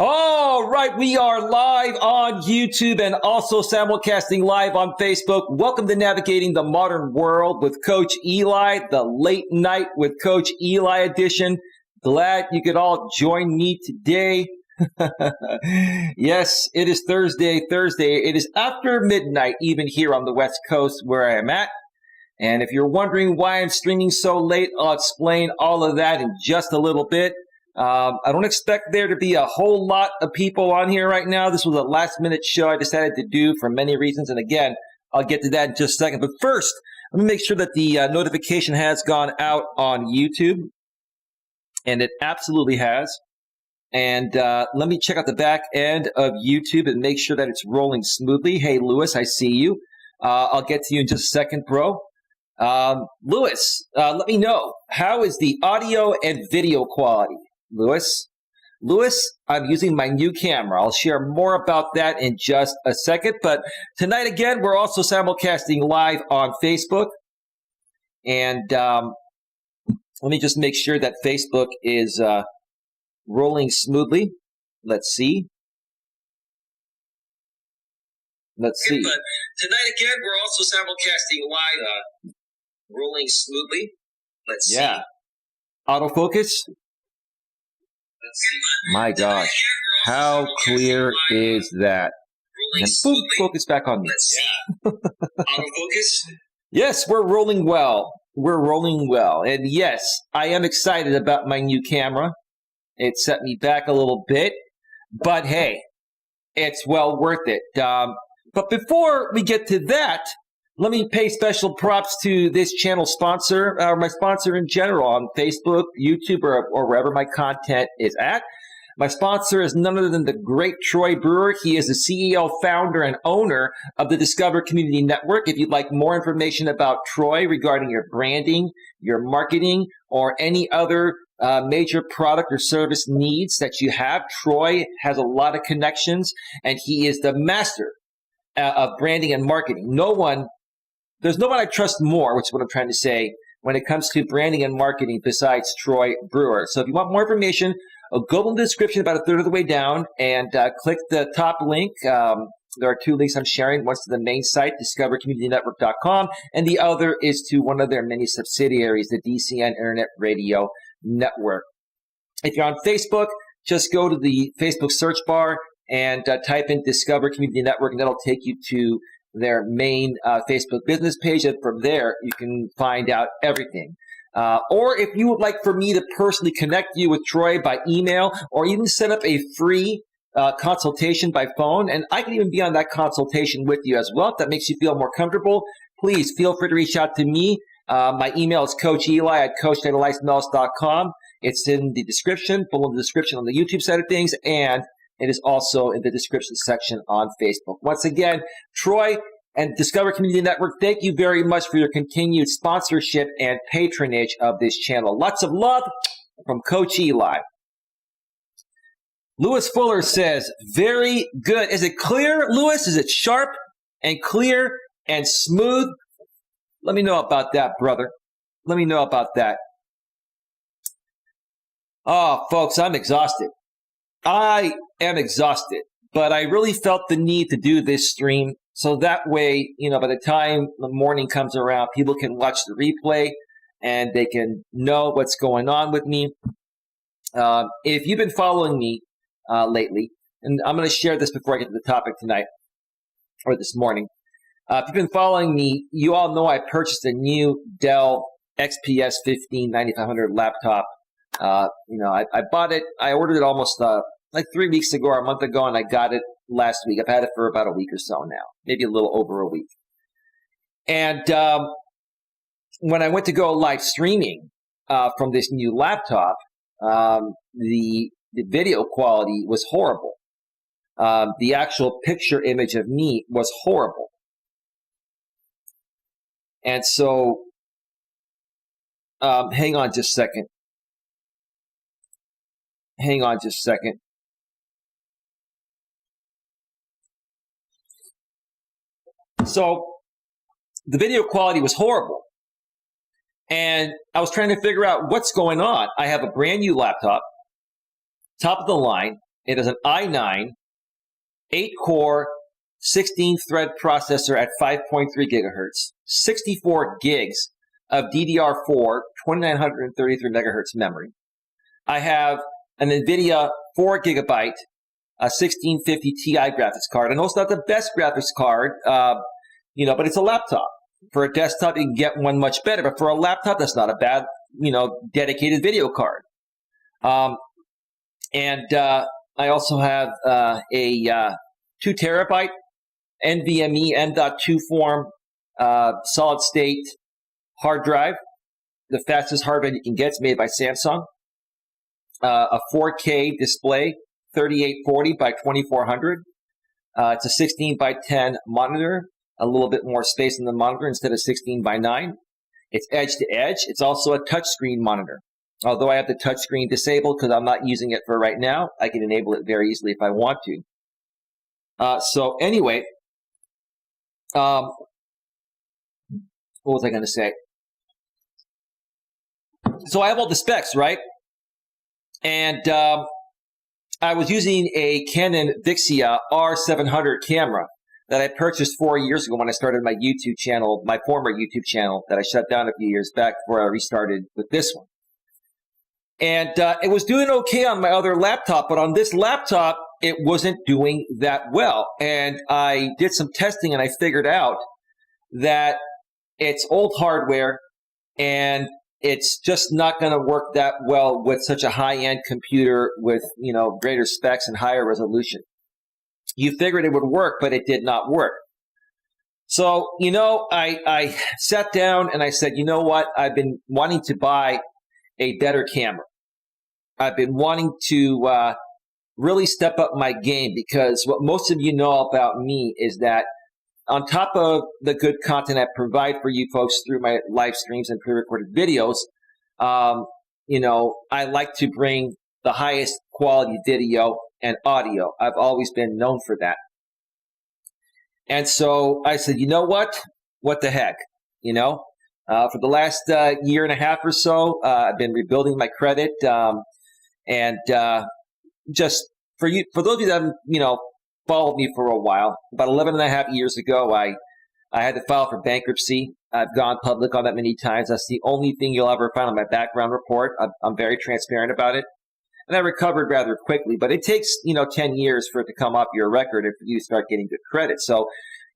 All right, we are live on YouTube and also simulcasting live on Facebook. Welcome to Navigating the Modern World with Coach Eli, the late night with Coach Eli edition. Glad you could all join me today. Yes, it is Thursday. It is after midnight, even here on the West Coast where I am at. And if you're wondering why I'm streaming so late, I'll explain all of that in just a little bit. I don't expect there to be a whole lot of people on here right now. This was a last-minute show I decided to do for many reasons. And again, I'll get to that in just a second. But first, let me make sure that the notification has gone out on YouTube. And it absolutely has. And let me check out the back end of YouTube and make sure that it's rolling smoothly. Hey, Lewis, I see you. I'll get to you in just a second, bro. Lewis, let me know. How is the audio and video quality? Lewis, I'm using my new camera. I'll share more about that in just a second. But tonight, again, we're also simulcasting live on Facebook. And let me just make sure that Facebook is rolling smoothly. Let's see. But tonight, again, we're also simulcasting live, rolling smoothly. Let's see. Yeah. Autofocus. My gosh, how clear is that? And boom, focus back on me. Autofocus. Yes, we're rolling well. And yes, I am excited about my new camera. It set me back a little bit, but hey, it's well worth it. But before we get to that, let me pay special props to this channel sponsor, or my sponsor in general on Facebook, YouTube, or wherever my content is at. My sponsor is none other than the great Troy Brewer. He is the CEO, founder, and owner of the Discover Community Network. If you'd like more information about Troy regarding your branding, your marketing, or any other major product or service needs that you have, Troy has a lot of connections, and he is the master of branding and marketing. There's no one I trust more, which is what I'm trying to say, when it comes to branding and marketing besides Troy Brewer. So if you want more information, go in the description about a third of the way down and click the top link. There are two links I'm sharing. One's to the main site, discovercommunitynetwork.com, and the other is to one of their many subsidiaries, the DCN Internet Radio Network. If you're on Facebook, just go to the Facebook search bar and type in Discover Community Network, and that'll take you to their main Facebook business page. And from there, you can find out everything. Or if you would like for me to personally connect you with Troy by email, or even set up a free consultation by phone, and I can even be on that consultation with you as well. If that makes you feel more comfortable, please feel free to reach out to me. My email is coacheli at coacheli.com. It's in the description, below the description on the YouTube side of things, and it is also in the description section on Facebook. Once again, Troy and Discover Community Network, thank you very much for your continued sponsorship and patronage of this channel. Lots of love from Coach Eli. Lewis Fuller says, very good. Is it clear, Lewis? Is it sharp and clear and smooth? Let me know about that, brother. Let me know about that. Oh, folks, I'm exhausted. I am exhausted, but I really felt the need to do this stream so that way, by the time the morning comes around, people can watch the replay and they can know what's going on with me. If you've been following me lately, and I'm going to share this before I get to the topic tonight or this morning. If you've been following me, you all know I purchased a new Dell XPS 15 9500 laptop. I bought it. I ordered it almost like 3 weeks ago or a month ago, and I got it last week. I've had it for about a week or so now, maybe a little over a week. And when I went to go live streaming from this new laptop, the video quality was horrible. The actual picture image of me was horrible. And so, hang on just a second. So the video quality was horrible. And I was trying to figure out what's going on. I have a brand new laptop, top of the line. It is an i9, 8-core, 16-thread processor at 5.3 gigahertz, 64 gigs of DDR4, 2933 megahertz memory. I have an NVIDIA 4 gigabyte, 1650 Ti graphics card. I know it's not the best graphics card, but it's a laptop. For a desktop, you can get one much better, but for a laptop, that's not a bad, dedicated video card. I also have a 2 terabyte NVMe M.2 form solid state hard drive, the fastest hard drive you can get. It's made by Samsung. A 4K display, 3840 by 2400. It's a 16 by 10 monitor, a little bit more space in the monitor instead of 16 by 9. It's edge to edge. It's also a touchscreen monitor. Although I have the touchscreen disabled because I'm not using it for right now, I can enable it very easily if I want to. What was I going to say? So I have all the specs, right? And I was using a Canon Vixia R700 camera that I purchased 4 years ago when I started my YouTube channel, my former YouTube channel that I shut down a few years back before I restarted with this one. And it was doing okay on my other laptop, but on this laptop, it wasn't doing that well. And I did some testing and I figured out that it's old hardware and it's just not going to work that well with such a high-end computer with, greater specs and higher resolution. You figured it would work, but it did not work. So, I sat down and I said, you know what? I've been wanting to buy a better camera. I've been wanting to really step up my game because what most of you know about me is that on top of the good content I provide for you folks through my live streams and pre-recorded videos, I like to bring the highest quality video and audio. I've always been known for that. And so I said, you know what? What the heck? For the last year and a half or so, I've been rebuilding my credit. Just for those of you that haven't, followed me for a while, about 11 and a half years ago, I had to file for bankruptcy. I've gone public on that many times. That's the only thing you'll ever find on my background report. I'm very transparent about it. And I recovered rather quickly, but it takes, 10 years for it to come off your record if you start getting good credit. So,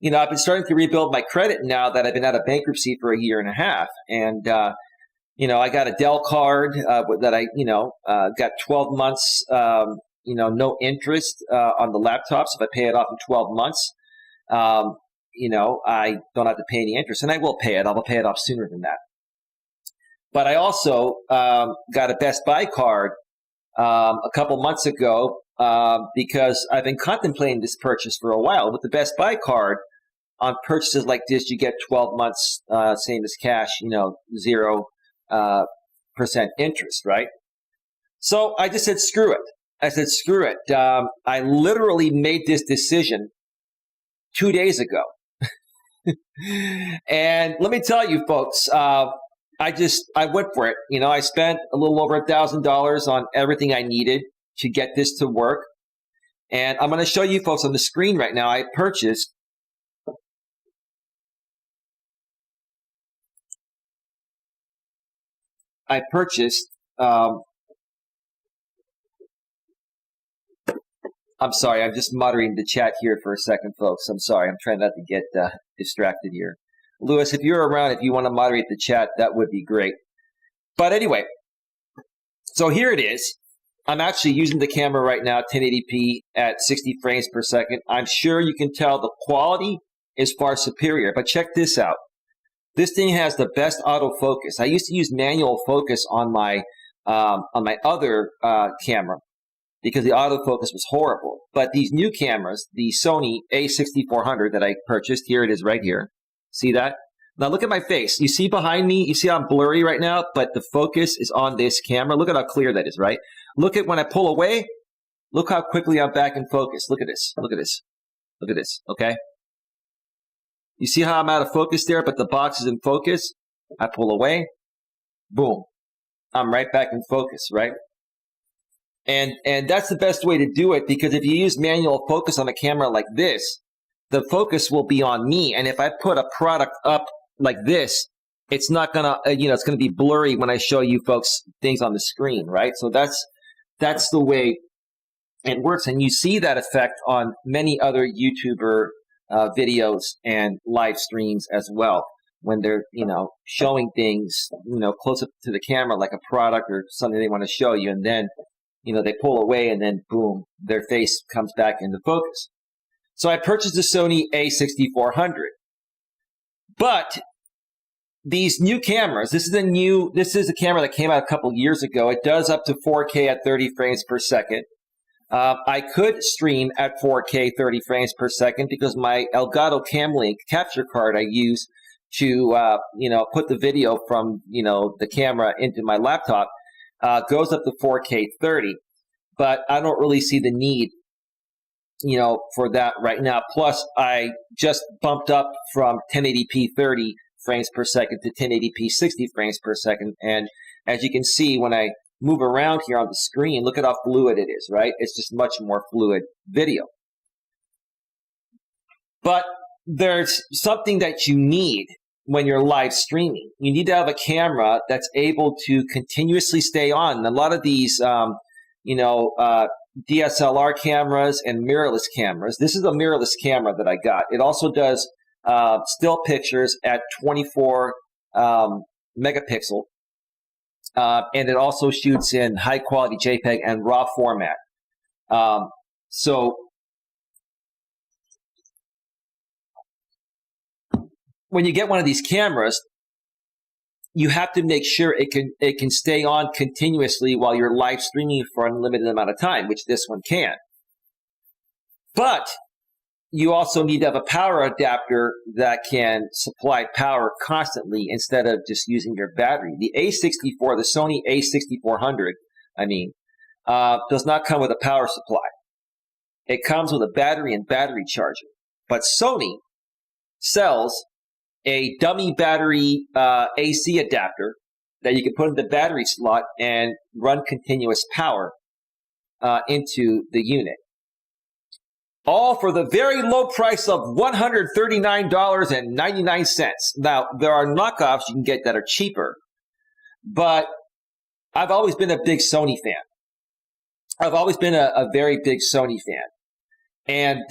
I've been starting to rebuild my credit now that I've been out of bankruptcy for a year and a half. And, I got a Dell card that I, got 12 months, no interest on the laptop. So if I pay it off in 12 months, I don't have to pay any interest. And I will pay it. I will pay it off sooner than that. But I also got a Best Buy card a couple months ago because I've been contemplating this purchase for a while. With the Best Buy card, on purchases like this, you get 12 months, same as cash, 0% interest, right? So I just said, screw it. I said, screw it. I literally made this decision 2 days ago. And let me tell you, folks, I went for it. I spent a little over $1,000 on everything I needed to get this to work. And I'm going to show you folks on the screen right now. I purchased I'm sorry, I'm just moderating the chat here for a second, folks. I'm sorry, I'm trying not to get distracted here. Lewis, if you're around, if you want to moderate the chat, that would be great. But anyway, so here it is. I'm actually using the camera right now, 1080p at 60 frames per second. I'm sure you can tell the quality is far superior, but check this out. This thing has the best autofocus. I used to use manual focus on my other camera because the autofocus was horrible. But these new cameras, the Sony A6400 that I purchased, here it is right here. See that? Now look at my face. You see behind me? You see how I'm blurry right now? But the focus is on this camera. Look at how clear that is, right? Look at when I pull away. Look how quickly I'm back in focus. Look at this. Look at this. Look at this. Okay? You see how I'm out of focus there, but the box is in focus? I pull away. Boom. I'm right back in focus, right? And that's the best way to do it, because if you use manual focus on a camera like this, the focus will be on me. And if I put a product up like this, it's not gonna, it's gonna be blurry when I show you folks things on the screen, right? So that's the way it works. And you see that effect on many other YouTuber videos and live streams as well, when they're, showing things, close up to the camera, like a product or something they want to show you. And then, they pull away and then boom, their face comes back into focus. So I purchased the Sony a6400. But these new cameras, this is a camera that came out a couple years ago. It does up to 4K at 30 frames per second. I could stream at 4K 30 frames per second because my Elgato Camlink capture card I use to, put the video from, the camera into my laptop goes up to 4K 30. But I don't really see the need, for that right now. Plus, I just bumped up from 1080p 30 frames per second to 1080p 60 frames per second. And as you can see, when I move around here on the screen, look at how fluid it is, right? It's just much more fluid video. But there's something that you need when you're live streaming. You need to have a camera that's able to continuously stay on. And a lot of these, DSLR cameras and mirrorless cameras. This is a mirrorless camera that I got. It also does still pictures at 24 megapixel. And it also shoots in high quality JPEG and RAW format. So when you get one of these cameras, you have to make sure it can stay on continuously while you're live streaming for an unlimited amount of time, which this one can. But you also need to have a power adapter that can supply power constantly instead of just using your battery. The A64, the Sony A6400, does not come with a power supply. It comes with a battery and battery charger. But Sony sells a dummy battery AC adapter that you can put in the battery slot and run continuous power into the unit. All for the very low price of $139.99. Now, there are knockoffs you can get that are cheaper, but I've always been a big Sony fan. I've always been a very big Sony fan. And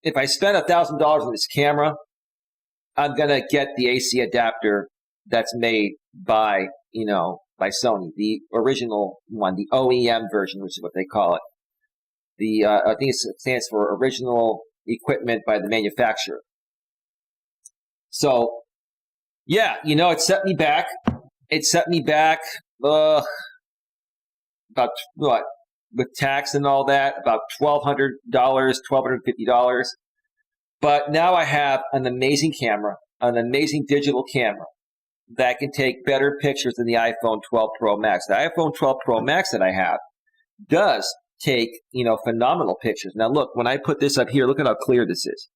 if I spend $1,000 on this camera, I'm going to get the AC adapter that's made by Sony, the original one, the OEM version, which is what they call it. I think it stands for original equipment by the manufacturer. So, yeah, it set me back. It set me back about what? With tax and all that, about $1,200, $1,250. But now I have an amazing camera, an amazing digital camera that can take better pictures than the iPhone 12 Pro Max. The iPhone 12 Pro Max that I have does take, phenomenal pictures. Now look, when I put this up here, look at how clear this is.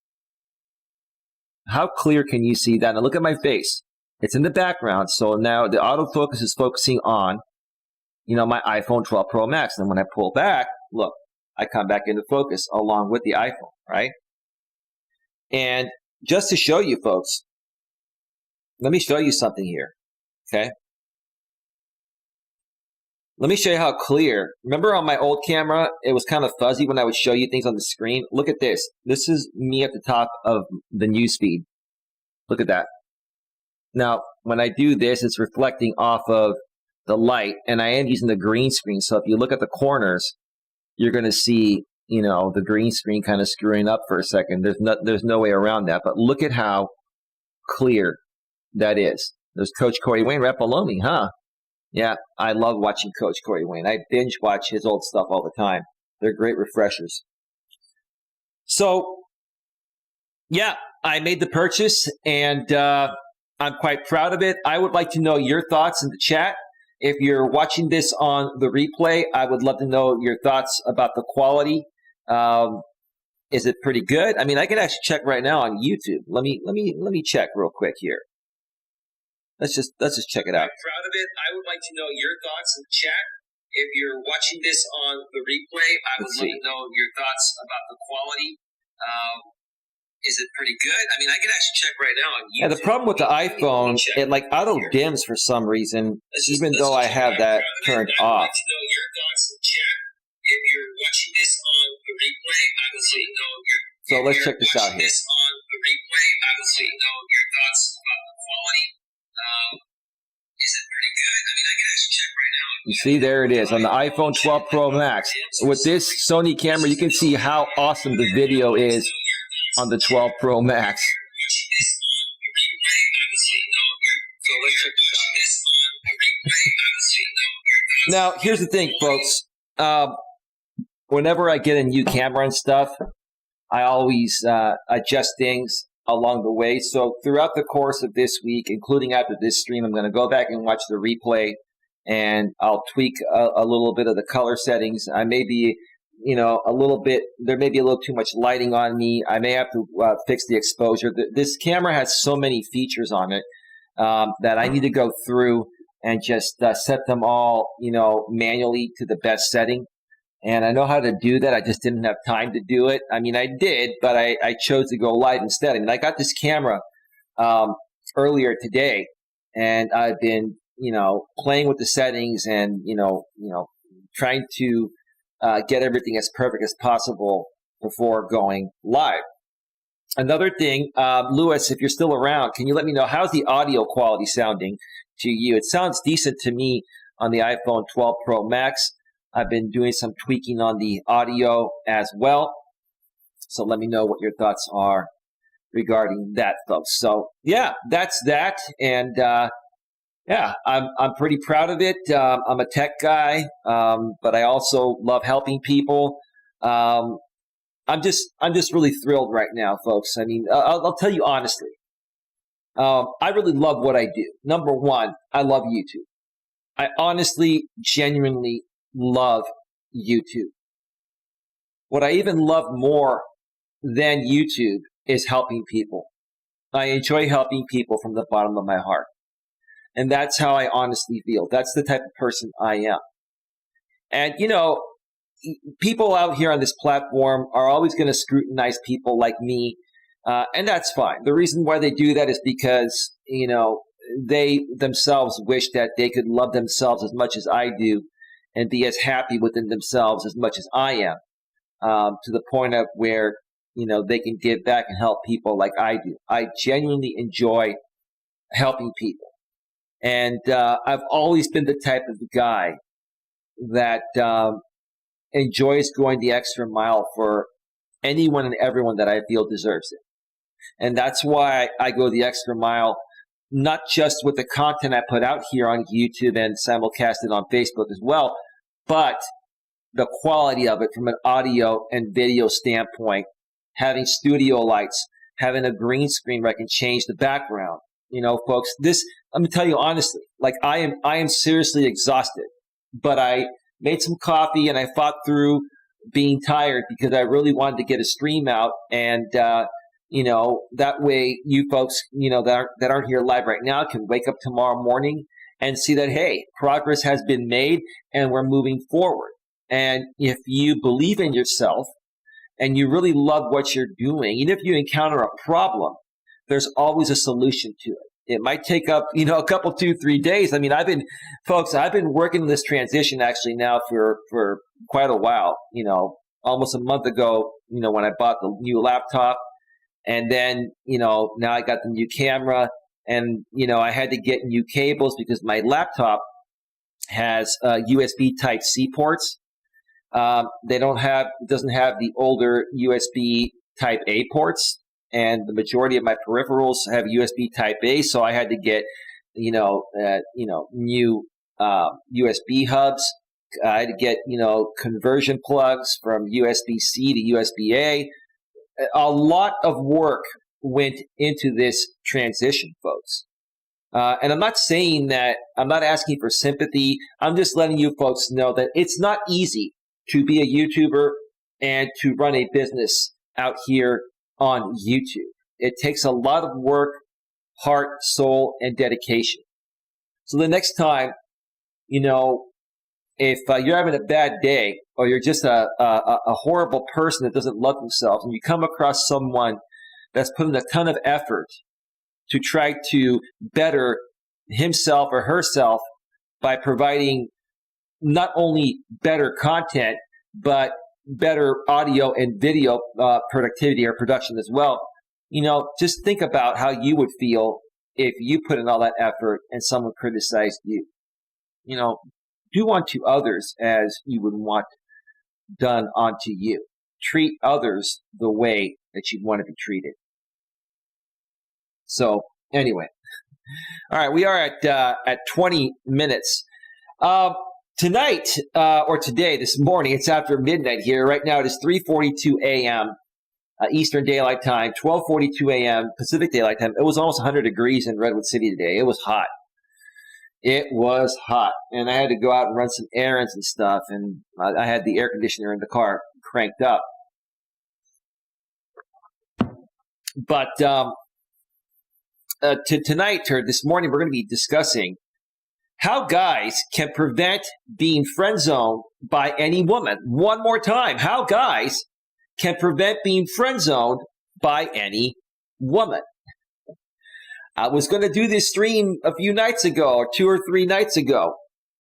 How clear can you see that? Now look at my face. It's in the background, so now the autofocus is focusing on, my iPhone 12 Pro Max. And when I pull back, look, I come back into focus along with the iPhone, right? And just to show you folks, let me show you something here, okay? Let me show you how clear. Remember on my old camera, it was kind of fuzzy when I would show you things on the screen? Look at this. This is me at the top of the newsfeed. Look at that. Now, when I do this, it's reflecting off of the light, and I am using the green screen. So if you look at the corners, you're going to see, the green screen kind of screwing up for a second. There's no way around that. But look at how clear that is. There's Coach Corey Wayne right below me, huh? Yeah, I love watching Coach Corey Wayne. I binge watch his old stuff all the time. They're great refreshers. So, yeah, I made the purchase, and I'm quite proud of it. I would like to know your thoughts in the chat. If you're watching this on the replay, I would love to know your thoughts about the quality. Is it pretty good? I mean, I can actually check right now on YouTube. Let me check real quick here. Let's just check it out. I'm proud of it. I would like to know your thoughts in the chat. If you're watching this on the replay, I would love to know your thoughts about the quality. Is it pretty good? I mean, I can actually check right now on YouTube. Yeah, the problem with the iPhone, it like auto dims for some reason, even though I have that turned off. I would like to know your thoughts in chat. If you're watching this on the replay, I would like to know your. So let's check this out here. This on the replay, I would like to know your thoughts about the quality. Is it pretty good? I mean, I can actually check right now. You see, there it is on the iPhone 12 Pro Max. With this Sony camera, you can see how awesome the video is on the 12 Pro Max. Now, here's the thing, folks. Whenever I get a new camera and stuff, I always adjust things along the way. So throughout the course of this week, including after this stream, I'm going to go back and watch the replay, and I'll tweak a little bit of the color settings. I may be, a little bit, there may be a little too much lighting on me. I may have to fix the exposure. This camera has so many features on it that I need to go through and just set them all, manually to the best setting. And I know how to do that. I just didn't have time to do it. I mean, I did, but I chose to go live instead. I mean, I got this camera earlier today, and I've been, playing with the settings and, trying to get everything as perfect as possible before going live. Another thing, Lewis, if you're still around, can you let me know how's the audio quality sounding to you? It sounds decent to me on the iPhone 12 Pro Max. I've been doing some tweaking on the audio as well. So let me know what your thoughts are regarding that, folks. So yeah, that's that. And yeah, I'm pretty proud of it. I'm a tech guy, but I also love helping people. I'm just really thrilled right now, folks. I mean, I'll tell you honestly. I really love what I do. Number one, I love YouTube. I honestly, genuinely love YouTube. What I even love more than YouTube is helping people. I enjoy helping people from the bottom of my heart. And that's how I honestly feel. That's the type of person I am. And, people out here on this platform are always going to scrutinize people like me. And that's fine. The reason why they do that is because, they themselves wish that they could love themselves as much as I do and be as happy within themselves as much as I am, to the point of where, they can give back and help people like I do. I genuinely enjoy helping people. And I've always been the type of guy that enjoys going the extra mile for anyone and everyone that I feel deserves it. And that's why I go the extra mile, not just with the content I put out here on YouTube and simulcasted on Facebook as well, but the quality of it from an audio and video standpoint, having studio lights, having a green screen where I can change the background. Folks, let me tell you honestly, like I am seriously exhausted, but I made some coffee and I fought through being tired because I really wanted to get a stream out. And, that way you folks, that aren't here live right now can wake up tomorrow morning and see that, hey, progress has been made and we're moving forward. And if you believe in yourself and you really love what you're doing, even if you encounter a problem, there's always a solution to it. It might take up, a couple, 2-3 days. I mean, I've been working this transition actually now for quite a while, almost a month ago, when I bought the new laptop. And then, now I got the new camera and, I had to get new cables because my laptop has USB Type-C ports. It doesn't have the older USB Type-A ports. And the majority of my peripherals have USB Type-A, so I had to get, new USB hubs. I had to get, conversion plugs from USB-C to USB-A. A lot of work went into this transition, folks. And I'm not saying that, I'm not asking for sympathy. I'm just letting you folks know that it's not easy to be a YouTuber and to run a business out here on YouTube. It takes a lot of work, heart, soul, and dedication. So the next time, if you're having a bad day or you're just a horrible person that doesn't love themselves, and you come across someone that's putting a ton of effort to try to better himself or herself by providing not only better content, but better audio and video productivity or production as well, just think about how you would feel if you put in all that effort and someone criticized you. Do unto others as you would want done unto you. Treat others the way that you'd want to be treated. So anyway, all right, we are at 20 minutes. Tonight, or today, this morning, it's after midnight here. Right now it is 3:42 a.m. Eastern Daylight Time, 12:42 a.m. Pacific Daylight Time. It was almost 100 degrees in Redwood City today. It was hot. It was hot. And I had to go out and run some errands and stuff. And I had the air conditioner in the car cranked up. But tonight, or this morning, we're going to be discussing how guys can prevent being friend zoned by any woman. One more time. How guys can prevent being friend zoned by any woman. I was going to do this stream a few nights ago, or 2 or 3 nights ago,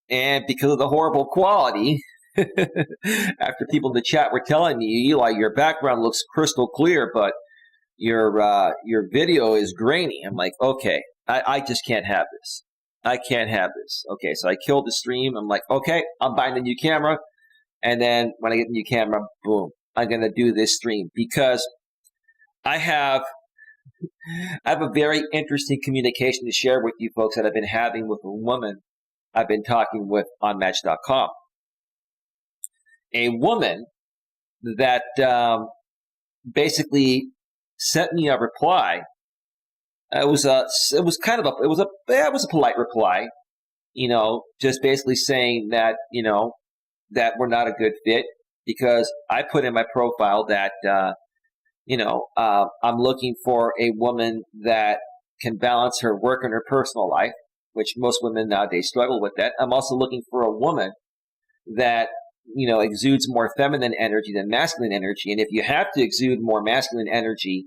and because of the horrible quality, after people in the chat were telling me, Eli, your background looks crystal clear, but your video is grainy. I'm like, okay, I just can't have this. I can't have this. Okay, so I killed the stream. I'm like, okay, I'm buying a new camera, and then when I get the new camera, boom, I'm going to do this stream because I have a very interesting communication to share with you folks that I've been having with a woman I've been talking with on Match.com. A woman that basically sent me a reply. It was a polite reply, just basically saying that, that we're not a good fit because I put in my profile that, I'm looking for a woman that can balance her work and her personal life, which most women nowadays struggle with that. I'm also looking for a woman that, exudes more feminine energy than masculine energy. And if you have to exude more masculine energy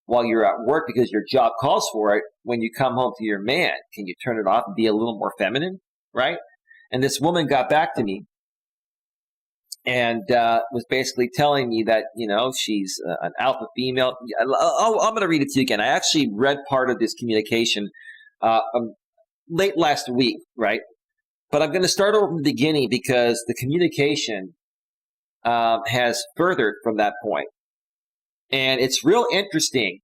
while you're at work because your job calls for it, when you come home to your man, can you turn it off and be a little more feminine, right? And this woman got back to me and was basically telling me that, she's an alpha female. I'm going to read it to you again. I actually read part of this communication late last week, right? But I'm going to start over from the beginning because the communication has furthered from that point. And it's real interesting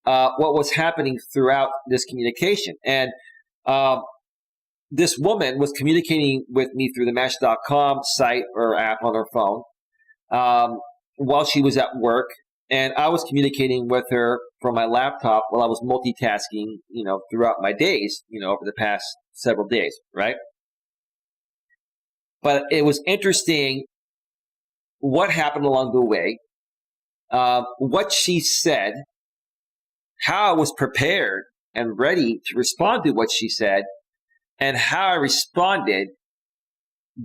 what was happening throughout this communication. And this woman was communicating with me through the Match.com site or app on her phone while she was at work. And I was communicating with her from my laptop while I was multitasking, throughout my days, over the past several days, right? But it was interesting what happened along the way, what she said, how I was prepared and ready to respond to what she said, and how I responded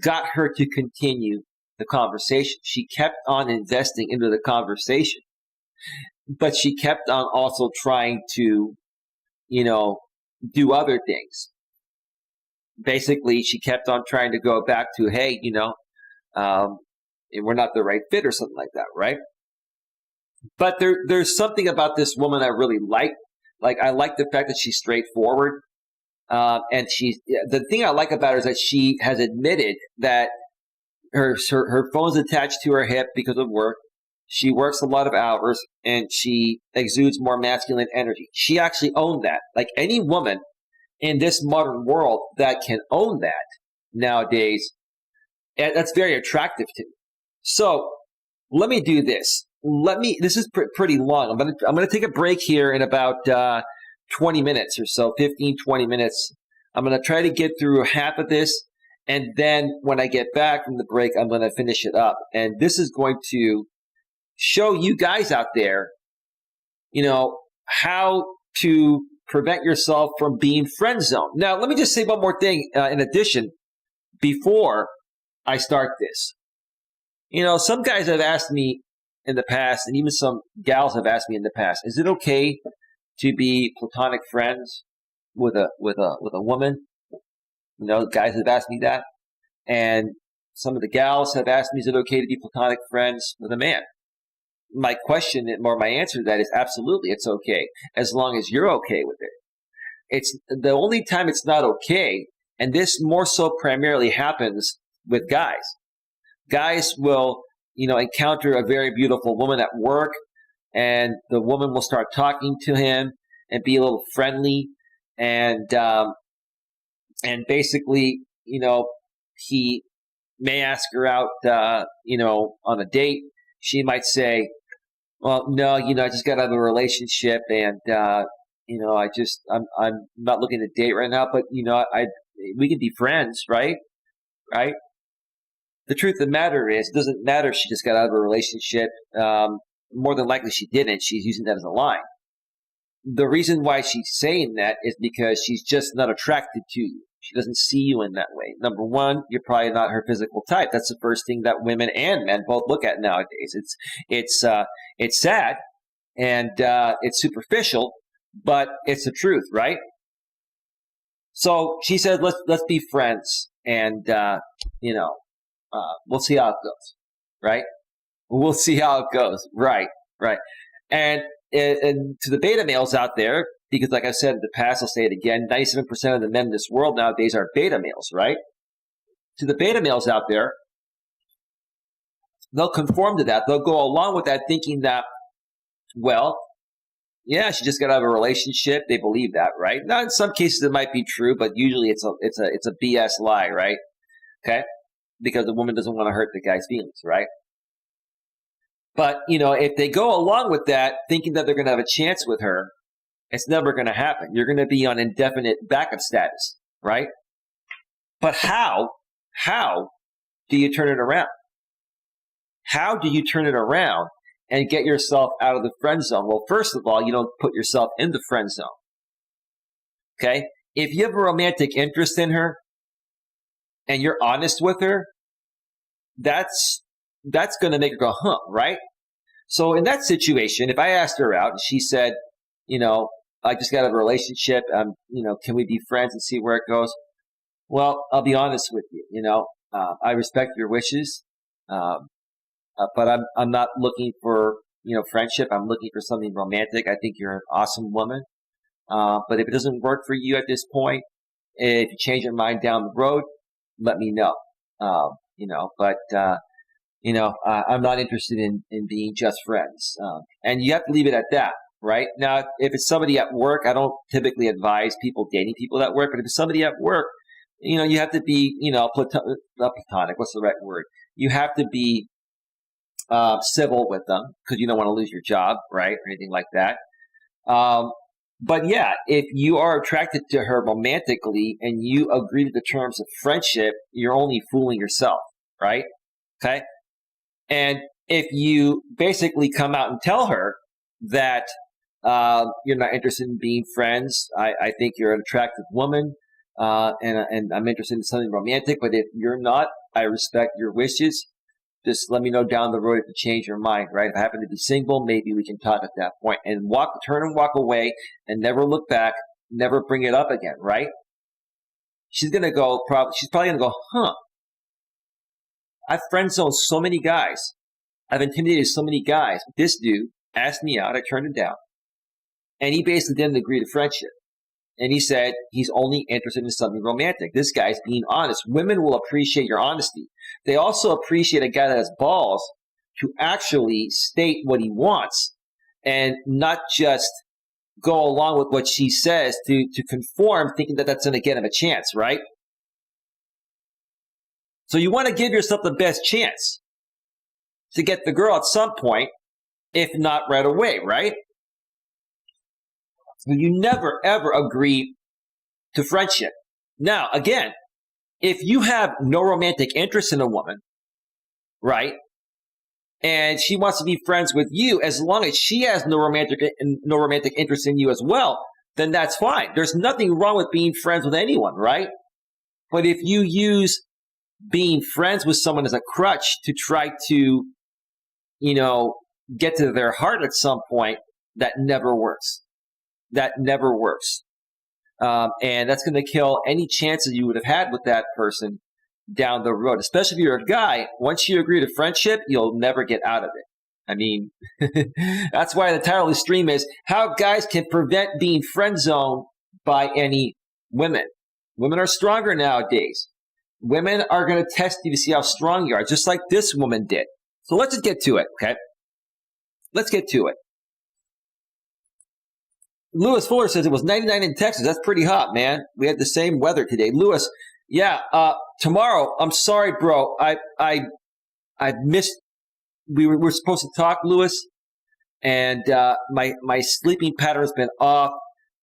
got her to continue the conversation. She kept on investing into the conversation, but she kept on also trying to, do other things. Basically, she kept on trying to go back to, hey, we're not the right fit or something like that, right? But there's something about this woman I really like. Like, I like the fact that she's straightforward. And the thing I like about her is that she has admitted that her phone's attached to her hip because of work. She works a lot of hours and she exudes more masculine energy. She actually owned that. Like any woman in this modern world that can own that nowadays, that's very attractive to me. So let me do this. This is pretty long. I'm going to take a break here in about 20 minutes or so, 15, 20 minutes. I'm going to try to get through half of this. And then when I get back from the break, I'm going to finish it up. And this is going to show you guys out there, how to prevent yourself from being friend zoned. Now, let me just say one more thing in addition, before I start this. Some guys have asked me in the past, and even some gals have asked me in the past, is it okay to be platonic friends with a woman? Guys have asked me that. And some of the gals have asked me, is it okay to be platonic friends with a man? My question, or my answer to that is absolutely, it's okay, as long as you're okay with it. It's the only time it's not okay, and this more so primarily happens with guys. Guys will, encounter a very beautiful woman at work, and the woman will start talking to him and be a little friendly, and basically, he may ask her out, on a date. She might say, well, no, I just got out of a relationship, and I'm not looking to date right now, but we can be friends, right? Right? The truth of the matter is, it doesn't matter if she just got out of a relationship. More than likely she didn't. She's using that as a lie. The reason why she's saying that is because she's just not attracted to you. She doesn't see you in that way. Number one, you're probably not her physical type. That's the first thing that women and men both look at nowadays. It's sad and it's superficial, but it's the truth, right? So she said, let's be friends, and we'll see how it goes, right? We'll see how it goes, right? And to the beta males out there, because like I said in the past, I'll say it again, 97% of the men in this world nowadays are beta males, right? To the beta males out there, they'll conform to that. They'll go along with that thinking that, well, yeah, she just got out of a relationship. They believe that, right? Now, in some cases it might be true, but usually it's a BS lie, right? Okay? Because the woman doesn't want to hurt the guy's feelings, right? But, if they go along with that, thinking that they're going to have a chance with her, it's never going to happen. You're going to be on indefinite backup status, right? But how do you turn it around? How do you turn it around and get yourself out of the friend zone? Well, first of all, you don't put yourself in the friend zone. Okay? If you have a romantic interest in her and you're honest with her, that's going to make her go, huh, right? So in that situation, if I asked her out and she said, I just got out of a relationship, can we be friends and see where it goes? Well, I'll be honest with you, I respect your wishes, but I'm not looking for, friendship. I'm looking for something romantic. I think you're an awesome woman. But if it doesn't work for you at this point, if you change your mind down the road, let me know. I'm not interested in being just friends. And you have to leave it at that, right? Now, if it's somebody at work, I don't typically advise people dating people at work, but if it's somebody at work, you have to be, not platonic. What's the right word? You have to be civil with them because you don't want to lose your job, right? Or anything like that. But yeah, if you are attracted to her romantically and you agree to the terms of friendship, you're only fooling yourself, right? Okay? And if you basically come out and tell her that you're not interested in being friends, I think you're an attractive woman, and I'm interested in something romantic, but if you're not, I respect your wishes. Just let me know down the road if you change your mind, right? If I happen to be single, maybe we can talk at that point. And turn and walk away and never look back, never bring it up again, right? She's probably going to go, huh. I've friend zoned so many guys. I've intimidated so many guys. This dude asked me out. I turned him down. And he basically didn't agree to friendship. And he said he's only interested in something romantic. This guy's being honest. Women will appreciate your honesty. They also appreciate a guy that has balls to actually state what he wants and not just go along with what she says to conform, thinking that that's going to get him a chance, right? So you want to give yourself the best chance to get the girl at some point, if not right away, right? You never, ever agree to friendship. Now, again, if you have no romantic interest in a woman, right, and she wants to be friends with you, as long as she has no romantic interest in you as well, then that's fine. There's nothing wrong with being friends with anyone, right? But if you use being friends with someone as a crutch to try to, get to their heart at some point, that never works. That never works. And that's going to kill any chances you would have had with that person down the road. Especially if you're a guy, once you agree to friendship, you'll never get out of it. I mean, that's why the title of the stream is How Guys Can Prevent Being Friend Zoned by Any Women. Women are stronger nowadays. Women are going to test you to see how strong you are, just like this woman did. So let's just get to it, okay? Let's get to it. Lewis Fuller says it was 99 in Texas. That's pretty hot, man. We had the same weather today. Lewis, yeah, tomorrow, I'm sorry, bro. I missed, we were supposed to talk, Lewis, and my sleeping pattern has been off,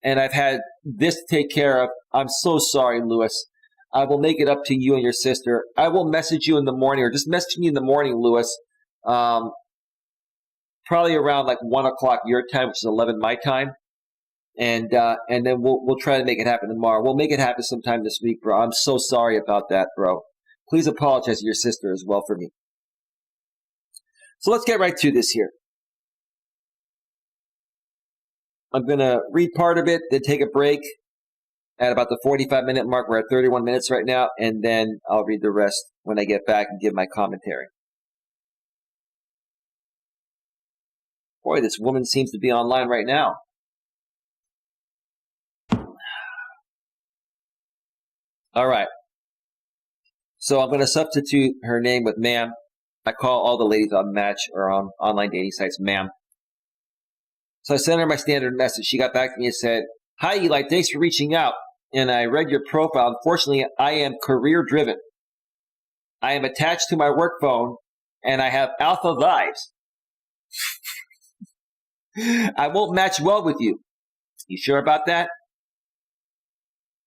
and I've had this to take care of. I'm so sorry, Lewis. I will make it up to you and your sister. I will message you in the morning, or just message me in the morning, Lewis. Probably around like 1 o'clock your time, which is 11 my time. And then we'll try to make it happen tomorrow. We'll make it happen sometime this week, bro. I'm so sorry about that, bro. Please apologize to your sister as well for me. So let's get right to this here. I'm going to read part of it, then take a break at about the 45-minute mark. We're at 31 minutes right now, and then I'll read the rest when I get back and give my commentary. Boy, this woman seems to be online right now. All right. So I'm going to substitute her name with ma'am. I call all the ladies on Match or on online dating sites ma'am. So I sent her my standard message. She got back to me and said, "Hi, Eli. Thanks for reaching out. And I read your profile. Unfortunately, I am career driven. I am attached to my work phone, and I have alpha vibes. I won't match well with you. You sure about that?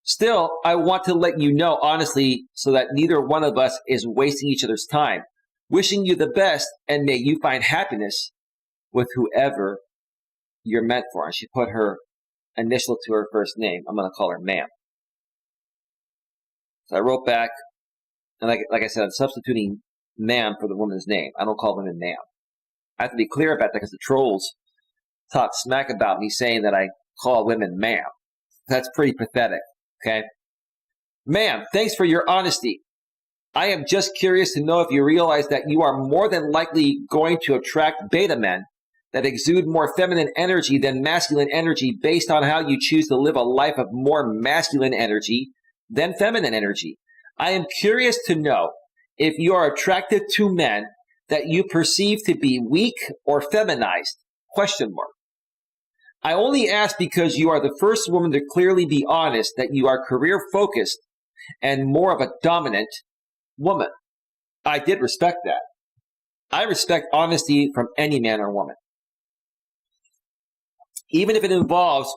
Still, I want to let you know honestly so that neither one of us is wasting each other's time. Wishing you the best, and may you find happiness with whoever you're meant for." And she put her initial to her first name. I'm going to call her ma'am. So I wrote back, and like I said, I'm substituting ma'am for the woman's name. I don't call women ma'am. I have to be clear about that because the trolls talk smack about me saying that I call women ma'am. That's pretty pathetic, okay? Ma'am, thanks for your honesty. I am just curious to know if you realize that you are more than likely going to attract beta men that exude more feminine energy than masculine energy based on how you choose to live a life of more masculine energy than feminine energy. I am curious to know if you are attracted to men that you perceive to be weak or feminized, ? I only ask because you are the first woman to clearly be honest that you are career focused and more of a dominant woman. I did respect that. I respect honesty from any man or woman. Even if it involves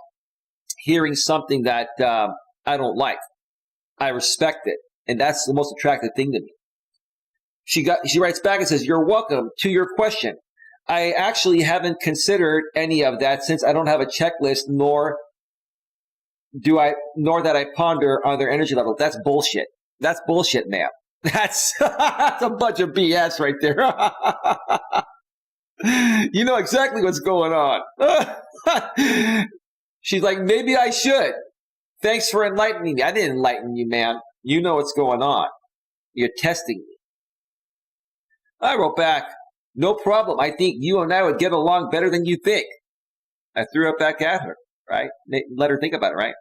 hearing something that I don't like. I respect it. And that's the most attractive thing to me. She writes back and says, "You're welcome. To your question, I actually haven't considered any of that since I don't have a checklist, nor that I ponder on their energy level." That's bullshit. That's bullshit, ma'am. That's a bunch of BS right there. You know exactly what's going on. She's like, "Maybe I should. Thanks for enlightening me." I didn't enlighten you, man. You know what's going on. You're testing me. I wrote back, "No problem. I think you and I would get along better than you think." I threw it back at her, right? Let her think about it, right?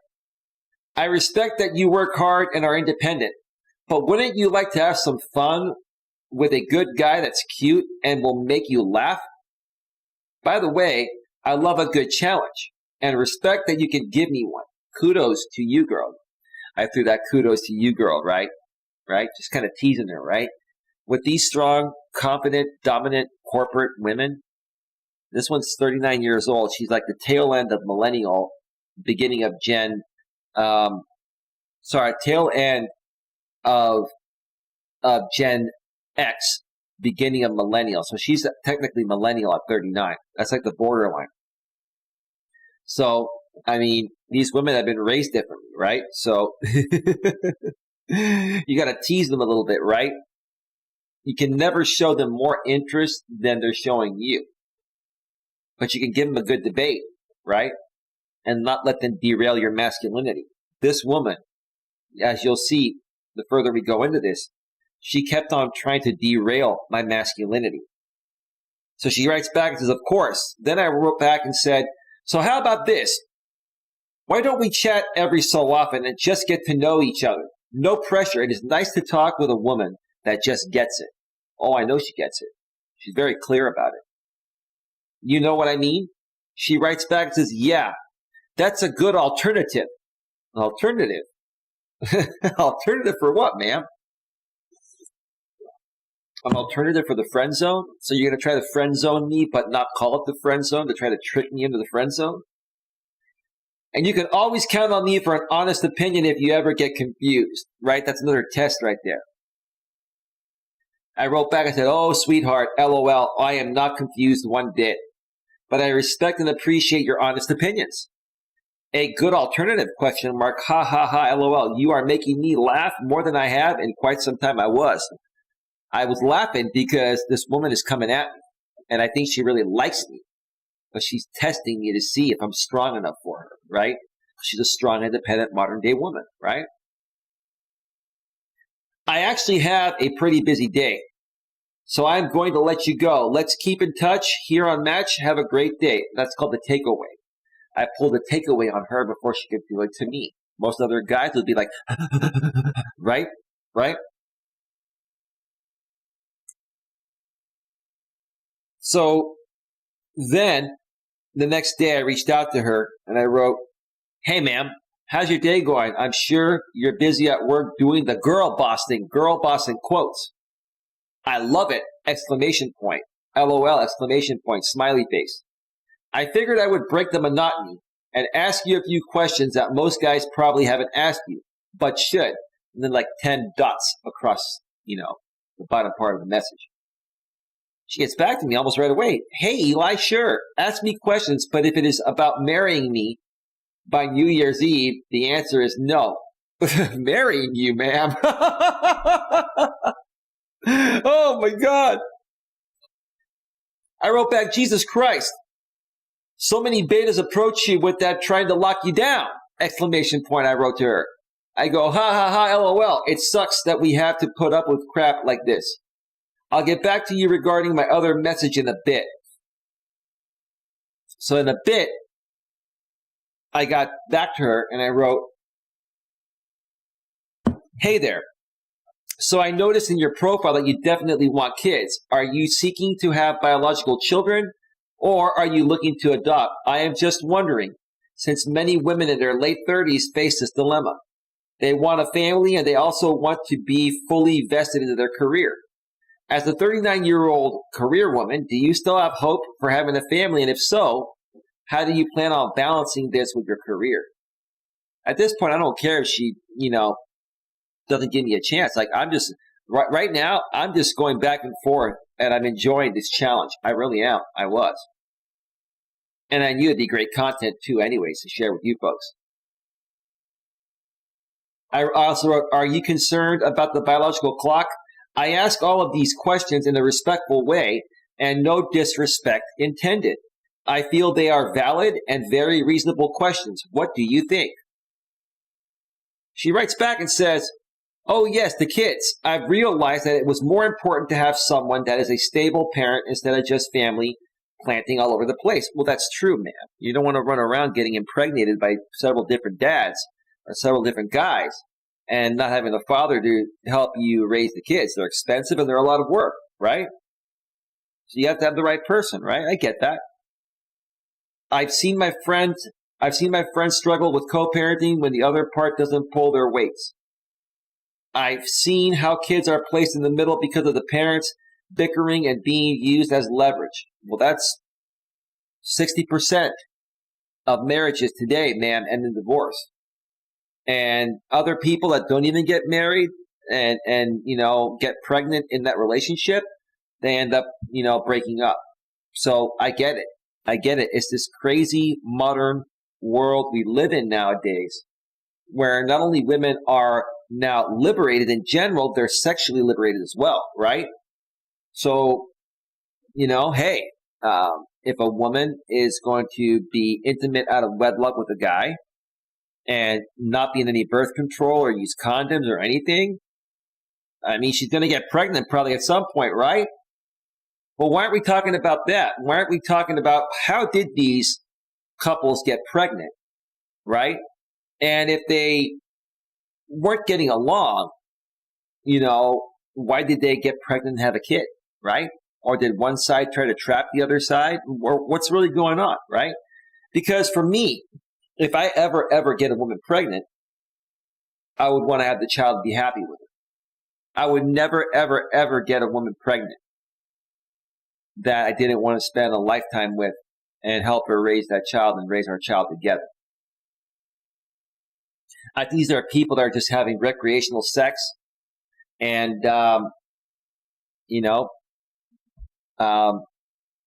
"I respect that you work hard and are independent, but wouldn't you like to have some fun with a good guy that's cute and will make you laugh? By the way, I love a good challenge and respect that you can give me one. Kudos to you, girl." I threw that kudos to you, girl, right? Right? Just kind of teasing her, right? With these strong, confident, dominant corporate women, this one's 39 years old. She's like the tail end of millennial, beginning of tail end of Gen X, beginning of millennial. So she's technically millennial at 39. That's like the borderline. So, I mean, these women have been raised differently, right? So You got to tease them a little bit, right? You can never show them more interest than they're showing you. But you can give them a good debate, right? And not let them derail your masculinity. This woman, as you'll see the further we go into this, she kept on trying to derail my masculinity. So she writes back and says, of course. Then I wrote back and said, so how about this? Why don't we chat every so often and just get to know each other? No pressure. It is nice to talk with a woman that just gets it. Oh, I know she gets it. She's very clear about it. You know what I mean? She writes back and says, yeah, that's a good alternative. Alternative? Alternative for what, ma'am? An alternative for the friend zone? So you're going to try to friend zone me but not call it the friend zone to try to trick me into the friend zone? And you can always count on me for an honest opinion if you ever get confused, right? That's another test right there. I wrote back and said, oh, sweetheart, LOL, I am not confused one bit, but I respect and appreciate your honest opinions. A good alternative, question mark, ha, ha, ha, LOL. You are making me laugh more than I have in quite some time. I was laughing because this woman is coming at me, and I think she really likes me, but she's testing me to see if I'm strong enough for her, right? She's a strong, independent, modern-day woman, right? I actually have a pretty busy day, so I'm going to let you go. Let's keep in touch here on Match. Have a great day. That's called the takeaway. I pulled a takeaway on her before she could do it to me. Most other guys would be like, right? Right? So then the next day I reached out to her and I wrote, hey, ma'am, how's your day going? I'm sure you're busy at work doing the girl bossing quotes. I love it, exclamation point, LOL, exclamation point, smiley face. I figured I would break the monotony and ask you a few questions that most guys probably haven't asked you, but should. And then like 10 dots across, the bottom part of the message. She gets back to me almost right away. Hey, Eli, sure, ask me questions, but if it is about marrying me by New Year's Eve, the answer is no. Marrying you, ma'am. Oh, my God. I wrote back, Jesus Christ. So many betas approach you with that trying to lock you down, exclamation point, I wrote to her. I go, ha, ha, ha, LOL. It sucks that we have to put up with crap like this. I'll get back to you regarding my other message in a bit. So in a bit, I got back to her and I wrote, hey there. So I noticed in your profile that you definitely want kids. Are you seeking to have biological children or are you looking to adopt? I am just wondering, since many women in their late 30s face this dilemma. They want a family and they also want to be fully vested into their career. As a 39-year-old career woman, do you still have hope for having a family? And if so, how do you plan on balancing this with your career? At this point, I don't care if she, doesn't give me a chance. Like right now, I'm just going back and forth and I'm enjoying this challenge. I really am. I was. And I knew it'd be great content too anyways to share with you folks. I also wrote, are you concerned about the biological clock? I ask all of these questions in a respectful way and no disrespect intended. I feel they are valid and very reasonable questions. What do you think? She writes back and says, oh yes, the kids. I've realized that it was more important to have someone that is a stable parent instead of just family planting all over the place. Well, that's true, man. You don't want to run around getting impregnated by several different dads or several different guys and not having a father to help you raise the kids. They're expensive and they're a lot of work, right? So you have to have the right person, right? I get that. I've seen my friends struggle with co-parenting when the other part doesn't pull their weights. I've seen how kids are placed in the middle because of the parents bickering and being used as leverage. Well, that's 60% of marriages today, man, end in divorce. And other people that don't even get married and get pregnant in that relationship, they end up, breaking up. So I get it. It's this crazy modern world we live in nowadays where not only women are now liberated in general, they're sexually liberated as well, right? So, hey, if a woman is going to be intimate out of wedlock with a guy and not be in any birth control or use condoms or anything, I mean, she's going to get pregnant probably at some point, right? Well, why aren't we talking about that? Why aren't we talking about how did these couples get pregnant, right? And if they weren't getting along, why did they get pregnant and have a kid, right? Or did one side try to trap the other side? Or what's really going on, right? Because for me, if I ever get a woman pregnant, I would want to have the child and be happy with her. I would never, ever get a woman pregnant that I didn't want to spend a lifetime with and help her raise that child and raise our child together. These are people that are just having recreational sex. And,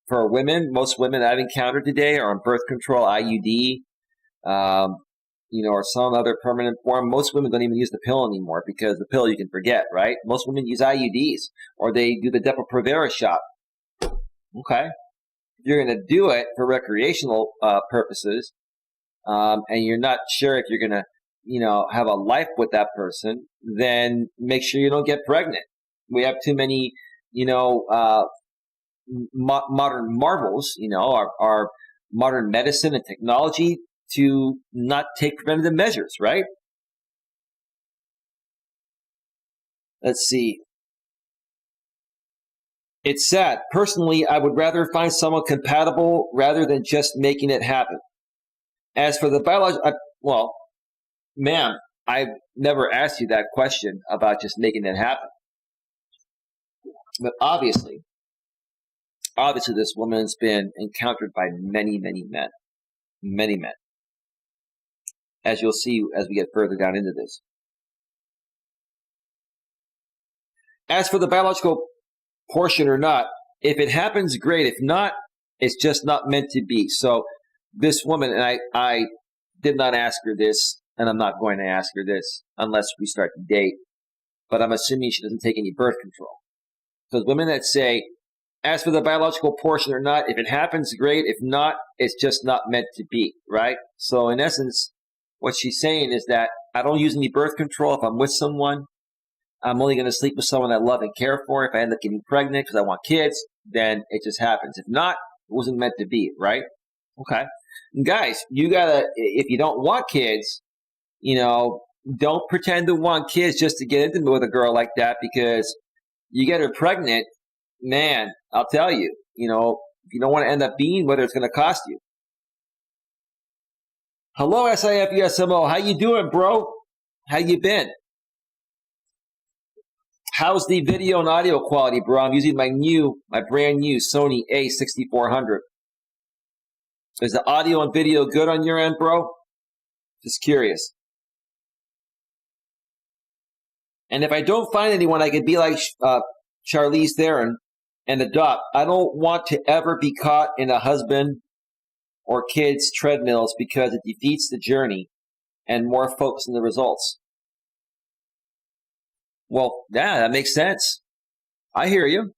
for women, most women I've encountered today are on birth control, IUD, or some other permanent form. Most women don't even use the pill anymore because the pill you can forget, right? Most women use IUDs or they do the Depo-Provera shot. Okay. If you're going to do it for recreational purposes, and you're not sure if you're going to, have a life with that person, then make sure you don't get pregnant. We have too many, modern marvels, our modern medicine and technology to not take preventative measures, right? Let's see. It's sad. Personally, I would rather find someone compatible rather than just making it happen. As for the biological, ma'am, I've never asked you that question about just making it happen. But obviously this woman's been encountered by many, many men. Many men. As you'll see as we get further down into this. As for the biological portion or not, if it happens, great. If not, it's just not meant to be. So this woman, and I did not ask her this, and I'm not going to ask her this unless we start to date, but I'm assuming she doesn't take any birth control. Because women that say, as for the biological portion or not, if it happens, great. If not, it's just not meant to be, right? So in essence, what she's saying is that I don't use any birth control if I'm with someone. I'm only going to sleep with someone I love and care for. If I end up getting pregnant because I want kids, then it just happens. If not, it wasn't meant to be, right? Okay. And guys, if you don't want kids, don't pretend to want kids just to get intimate with a girl like that because you get her pregnant, man, I'll tell you, if you don't want to end up being with her, it's going to cost you. Hello, SIFUSMO. How you doing, bro? How you been? How's the video and audio quality, bro? I'm using my brand new Sony A6400. Is the audio and video good on your end, bro? Just curious. And if I don't find anyone, I could be like Charlize Theron and adopt. I don't want to ever be caught in a husband or kids' treadmills because it defeats the journey and more focus on the results. Well, yeah, that makes sense. I hear you.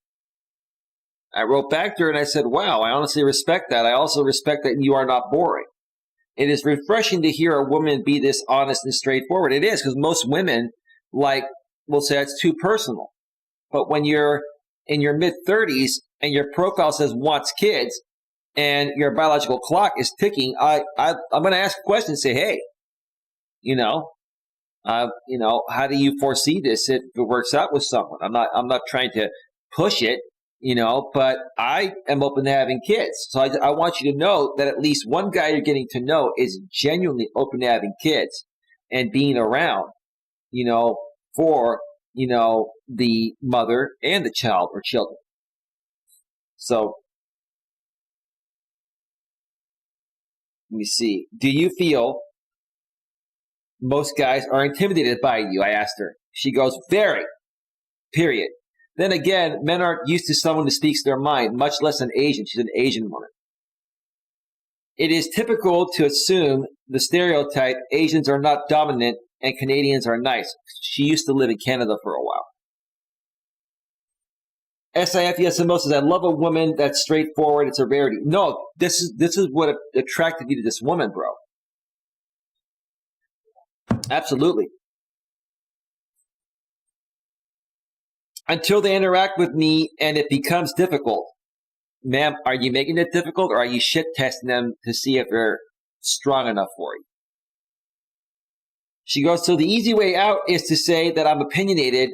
I wrote back to her and I said, wow, I honestly respect that. I also respect that you are not boring. It is refreshing to hear a woman be this honest and straightforward. It is, because most women, will say it's too personal. But when you're in your mid-30s and your profile says wants kids and your biological clock is ticking, I'm going to ask a question and say, hey, how do you foresee this if it works out with someone? I'm not trying to push it, but I am open to having kids. So I want you to know that at least one guy you're getting to know is genuinely open to having kids and being around, for, the mother and the child or children. So let me see. Do you feel most guys are intimidated by you? I asked her. She goes, very, period. Then again, men aren't used to someone who speaks their mind, much less an Asian. She's an Asian woman. It is typical to assume the stereotype Asians are not dominant and Canadians are nice. She used to live in Canada for a while. SIF Yesimo says, I love a woman that's straightforward. It's a rarity. No, this is what attracted you to this woman, bro. Absolutely. Until they interact with me and it becomes difficult. Ma'am, are you making it difficult or are you shit testing them to see if they're strong enough for you? She goes, so the easy way out is to say that I'm opinionated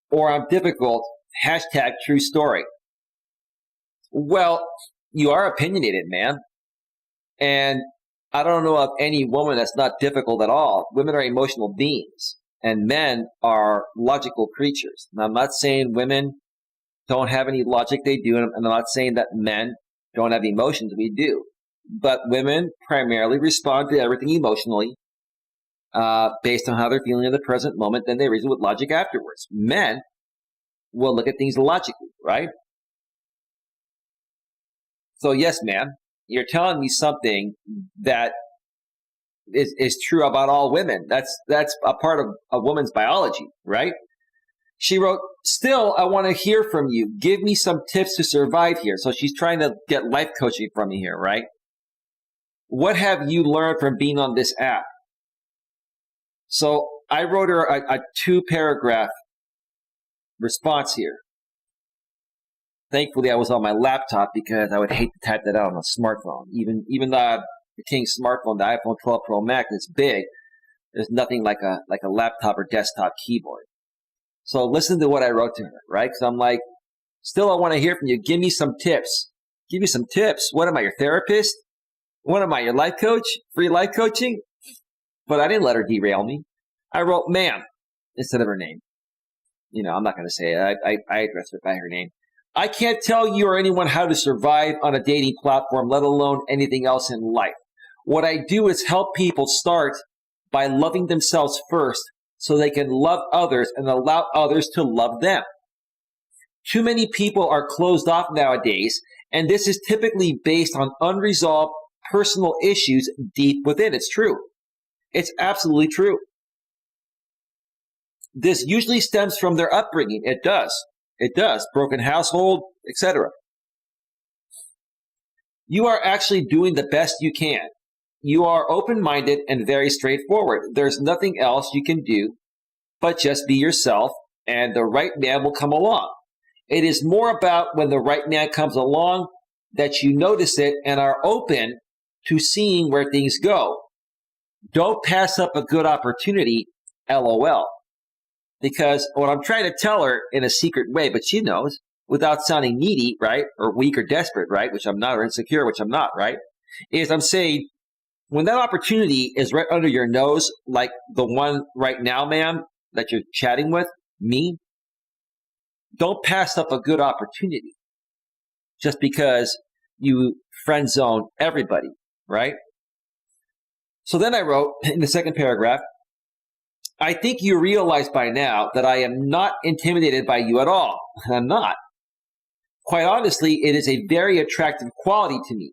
or I'm difficult. Hashtag true story. Well, you are opinionated, man. And I don't know of any woman that's not difficult at all. Women are emotional beings and men are logical creatures. And I'm not saying women don't have any logic. They do. And I'm not saying that men don't have emotions. We do. But women primarily respond to everything emotionally based on how they're feeling in the present moment. Then they reason with logic afterwards. Men will look at things logically, right? So yes, man, you're telling me something that is true about all women. That's a part of a woman's biology, right? She wrote, still, I want to hear from you. Give me some tips to survive here. So she's trying to get life coaching from me here, right? What have you learned from being on this app? So I wrote her a 2-paragraph response here. Thankfully, I was on my laptop because I would hate to type that out on a smartphone. Even the King smartphone, the iPhone 12 Pro Max, is big. There's nothing like a laptop or desktop keyboard. So listen to what I wrote to her, right? Because I'm like, still, I want to hear from you. Give me some tips. Give me some tips. What am I, your therapist? What am I, your life coach? Free life coaching? But I didn't let her derail me. I wrote, ma'am, instead of her name. You know, I'm not going to say it. I addressed her by her name. I can't tell you or anyone how to survive on a dating platform, let alone anything else in life. What I do is help people start by loving themselves first so they can love others and allow others to love them. Too many people are closed off nowadays, and this is typically based on unresolved personal issues deep within. It's true. It's absolutely true. This usually stems from their upbringing. It does. It does. Broken household, etc. You are actually doing the best you can. You are open-minded and very straightforward. There's nothing else you can do but just be yourself, and the right man will come along. It is more about when the right man comes along that you notice it and are open to seeing where things go. Don't pass up a good opportunity, LOL. Because what I'm trying to tell her in a secret way, but she knows, without sounding needy, right, or weak or desperate, right, which I'm not, or insecure, which I'm not, right, is I'm saying when that opportunity is right under your nose, like the one right now, ma'am, that you're chatting with, me, don't pass up a good opportunity just because you friend zone everybody, right? So then I wrote in the second paragraph, I think you realize by now that I am not intimidated by you at all. I'm not. Quite honestly, it is a very attractive quality to me.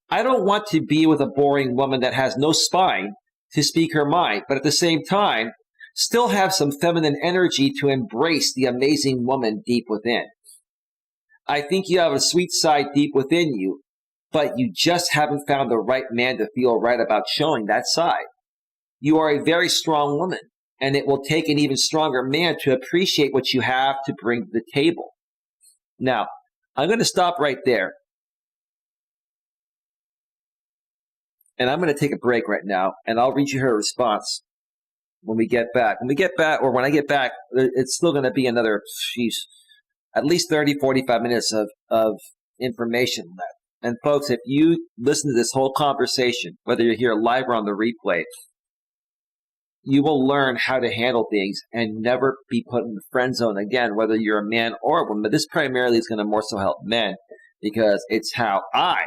I don't want to be with a boring woman that has no spine to speak her mind, but at the same time, still have some feminine energy to embrace the amazing woman deep within. I think you have a sweet side deep within you, but you just haven't found the right man to feel right about showing that side. You are a very strong woman, and it will take an even stronger man to appreciate what you have to bring to the table. Now, I'm going to stop right there. And I'm going to take a break right now, and I'll read you her response when we get back. When I get back, it's still going to be another, at least 30, 45 minutes of information left. And folks, if you listen to this whole conversation, whether you're here live or on the replay, you will learn how to handle things and never be put in the friend zone again, whether you're a man or a woman. But this primarily is going to more so help men because it's how I,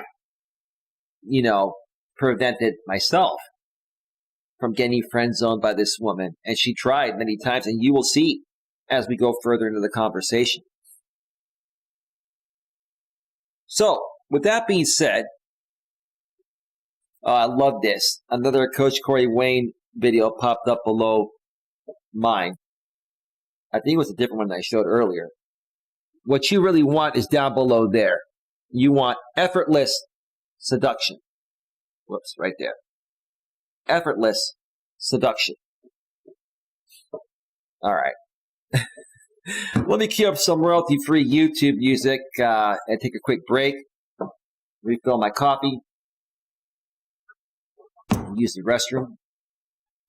prevented myself from getting friend zoned by this woman. And she tried many times, and you will see as we go further into the conversation. So, with that being said, I love this. Another Coach Corey Wayne video popped up below mine. I think it was a different one that I showed earlier. What you really want is down below there. You want effortless seduction. Whoops, right there. Effortless seduction. All right. Let me cue up some royalty-free YouTube music and take a quick break. Refill my coffee. Use the restroom.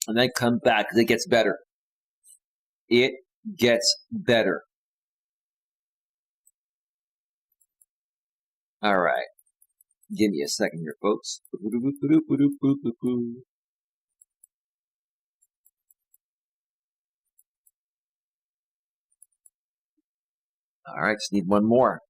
And then come back because it gets better. It gets better. All right. Give me a second here, folks. All right, just need one more.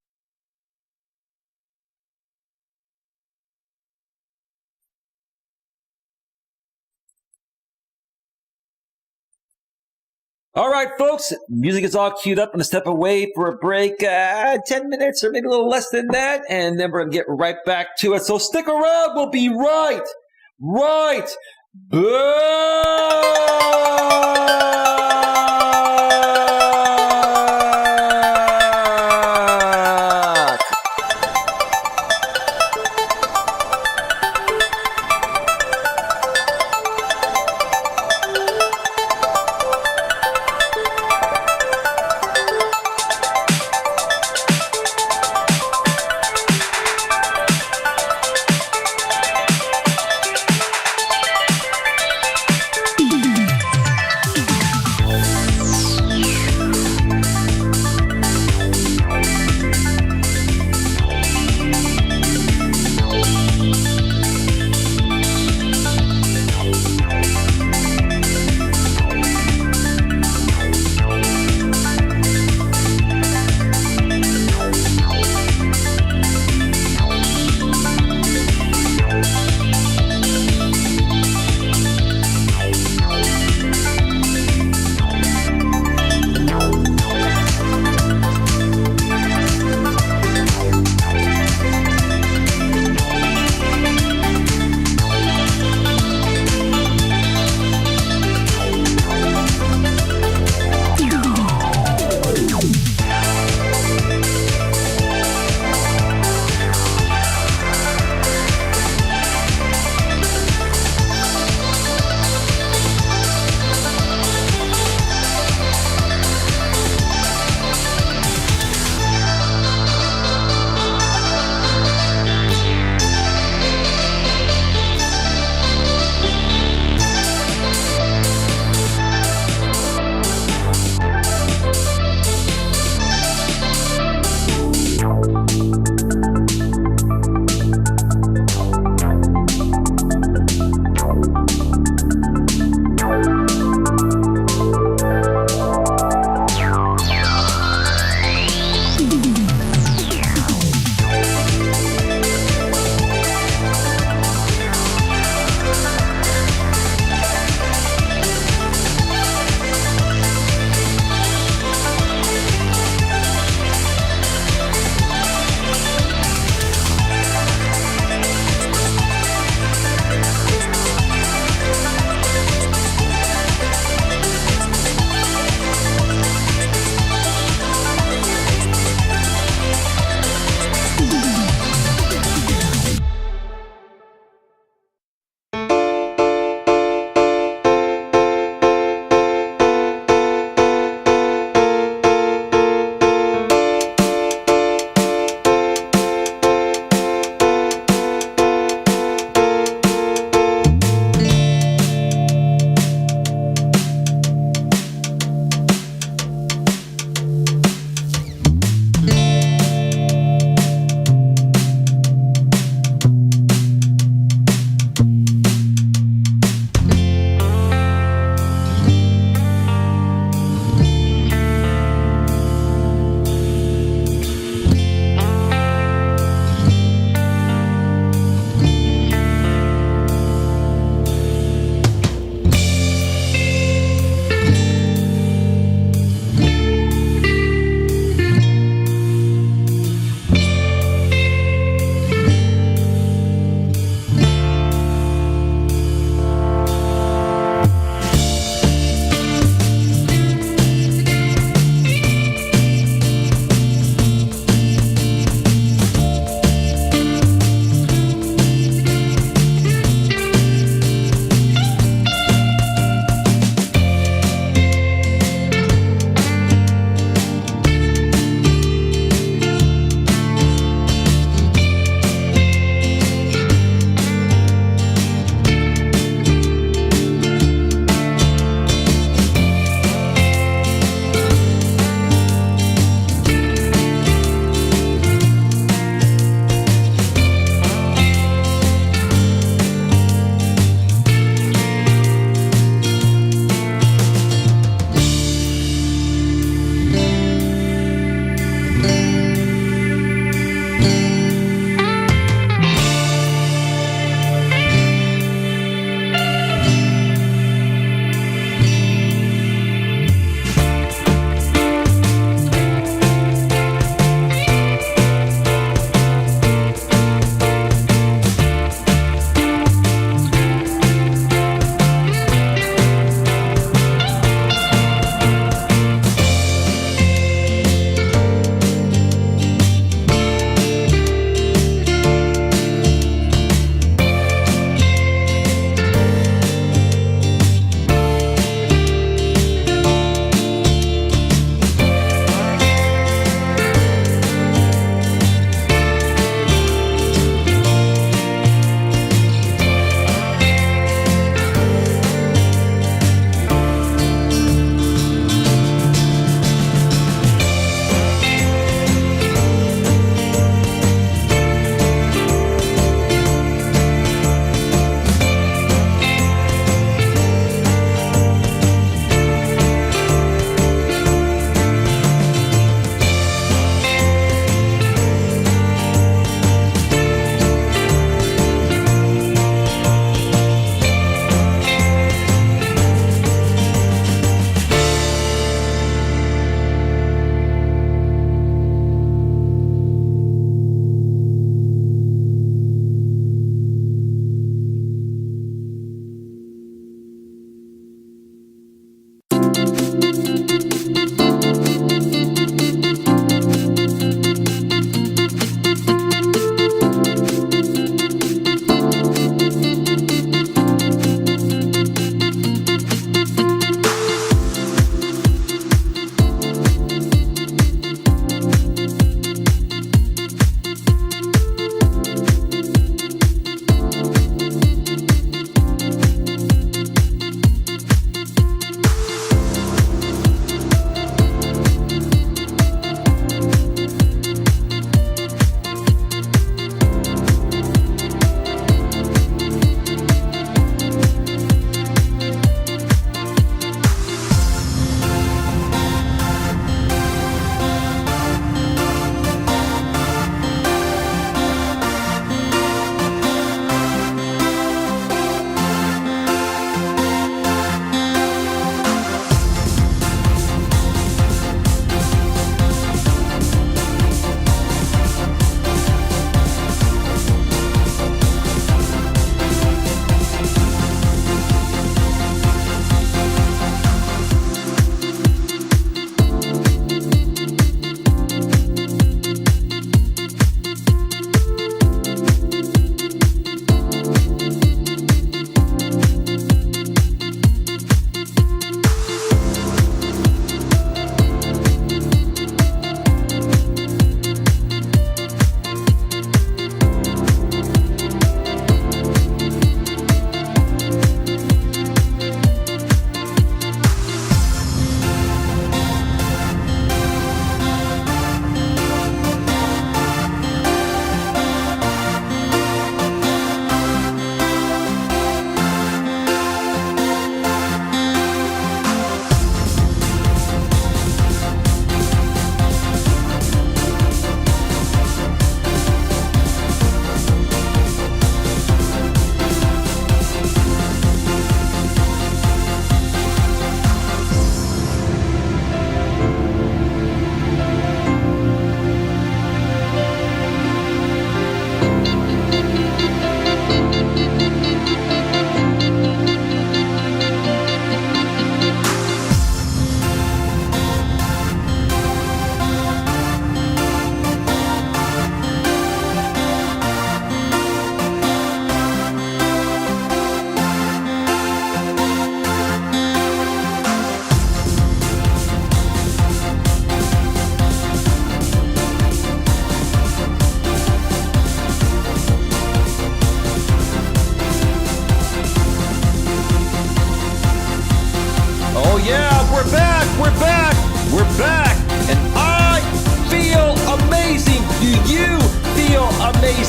All right, folks, music is all queued up. I'm going to step away for a break, 10 minutes or maybe a little less than that, and then we're going to get right back to it. So stick around. We'll be right back.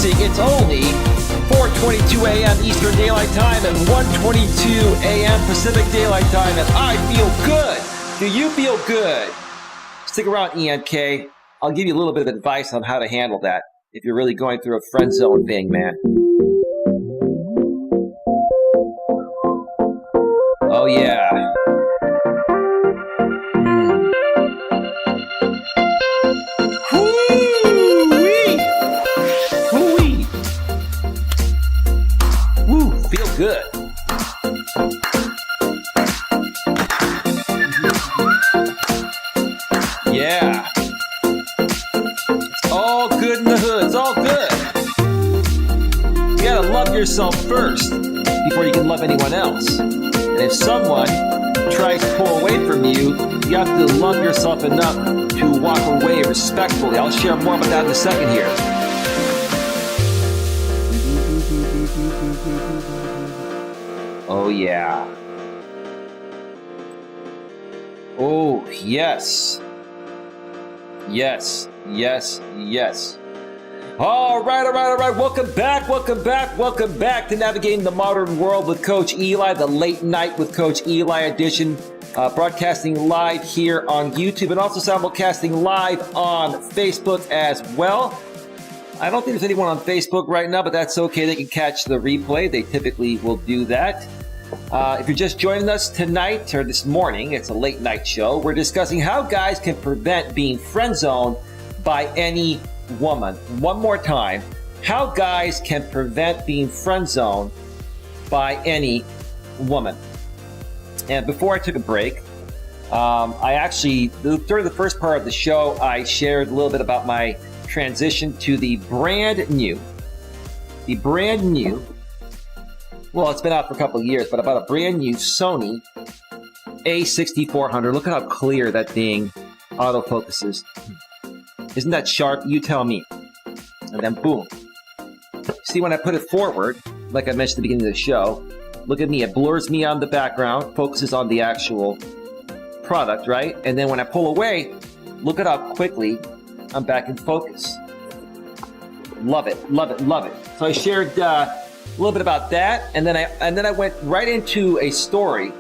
amazing. It's only 4:22 a.m. Eastern Daylight Time and 1:22 a.m. Pacific Daylight Time, and I feel good. Do you feel good? Stick around, EMK. I'll give you a little bit of advice on how to handle that if you're really going through a friend zone thing, man. Oh, yeah. Woo-wee! Woo-wee! Woo, feel good. Yeah. It's all good in the hood. It's all good. You gotta love yourself first before you can love anyone else. And if someone tries to pull away from you, you have to love yourself enough to walk away respectfully. I'll share more about that in a second here. Oh, yeah. Oh, yes. Yes, yes, yes. All right. Welcome back to Navigating the Modern World with Coach Eli, the Late Night with Coach Eli edition, broadcasting live here on YouTube and also simulcasting live on Facebook as well. I don't think there's anyone on Facebook right now, but that's okay. They can catch the replay. They typically will do that. If you're just joining us tonight or this morning, it's a late night show. We're discussing how guys can prevent being friend zoned by any woman. One more time, how guys can prevent being friend zoned by any woman. And before I took a break, I actually, during the first part of the show, I shared a little bit about my transition to the brand new, well, it's been out for a couple of years, but about a brand new Sony A6400. Look at how clear that thing autofocuses. Isn't that sharp? You tell me. And then boom. See, when I put it forward, like I mentioned at the beginning of the show, look at me. It blurs me on the background, focuses on the actual product, right? And then when I pull away, look at how quickly I'm back in focus. Love it. So I shared a little bit about that, and then I went right into a story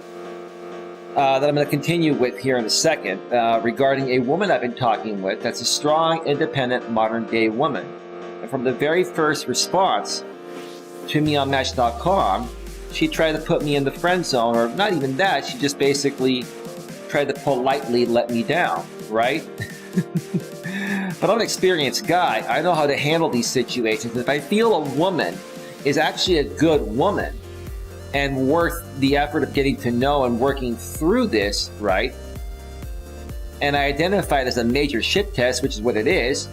that I'm going to continue with here in a second regarding a woman I've been talking with that's a strong, independent, modern-day woman. And from the very first response to me on Match.com, she tried to put me in the friend zone, or not even that, she just basically tried to politely let me down, right? But I'm an experienced guy. I know how to handle these situations. If I feel a woman is actually a good woman and worth the effort of getting to know and working through this, right? And I identify it as a major shit test, which is what it is,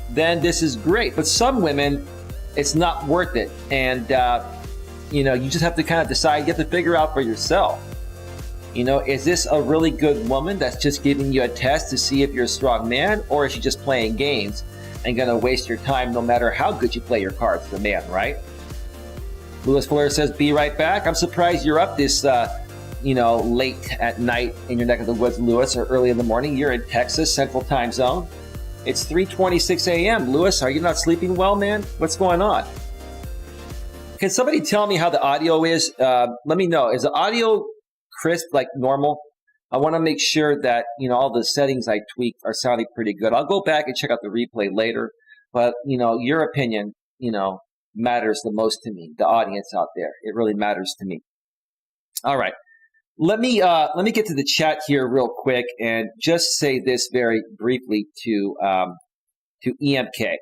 then this is great. But some women, it's not worth it. And, you just have to kind of decide, you have to figure out for yourself. Is this a really good woman that's just giving you a test to see if you're a strong man, or is she just playing games and going to waste your time no matter how good you play your cards as a man, right? Louis Fuller says, be right back. I'm surprised you're up this, late at night in your neck of the woods, Louis, or early in the morning. You're in Texas, Central Time Zone. It's 3:26 a.m. Louis, are you not sleeping well, man? What's going on? Can somebody tell me how the audio is? Let me know. Is the audio crisp, like normal? I want to make sure that, all the settings I tweaked are sounding pretty good. I'll go back and check out the replay later. But, your opinion, matters the most to me, the audience out there. It really matters to me. All right. Let me get to the chat here real quick and just say this very briefly to EMK.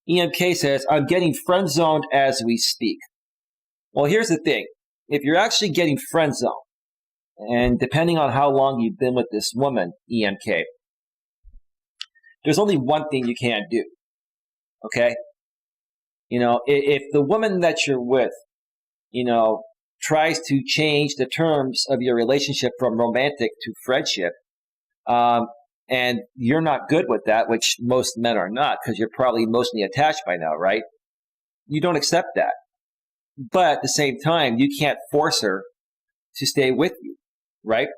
EMK says, I'm getting friend zoned as we speak. Well, here's the thing. If you're actually getting friend zoned, and depending on how long you've been with this woman, EMK, there's only one thing you can't do. Okay? If the woman that you're with, tries to change the terms of your relationship from romantic to friendship, and you're not good with that, which most men are not, because you're probably emotionally attached by now, right? You don't accept that. But at the same time, you can't force her to stay with you, right?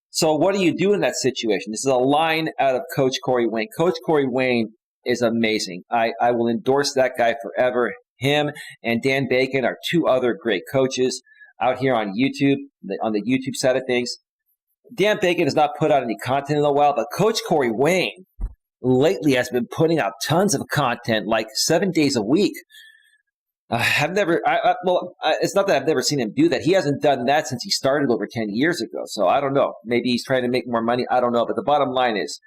So what do you do in that situation? This is a line out of Coach Corey Wayne. Coach Corey Wayne is amazing. I will endorse that guy forever. Him and Dan Bacon are two other great coaches out here on YouTube, on the YouTube side of things. Dan Bacon has not put out any content in a while, but Coach Corey Wayne lately has been putting out tons of content, like 7 days a week. It's not that I've never seen him do that. He hasn't done that since he started over 10 years ago. So I don't know. Maybe he's trying to make more money. I don't know. But the bottom line is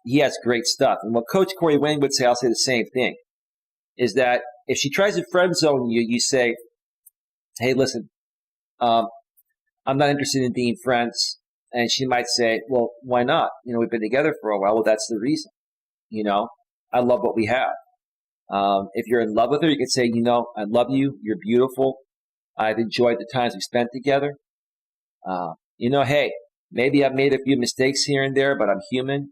he has great stuff. And what Coach Corey Wayne would say, I'll say the same thing, is that if she tries to friend zone you, you say, hey, listen, I'm not interested in being friends. And she might say, well, why not? We've been together for a while. Well, that's the reason. I love what we have. If you're in love with her, you can say, I love you. You're beautiful. I've enjoyed the times we spent together. Hey, maybe I've made a few mistakes here and there, but I'm human.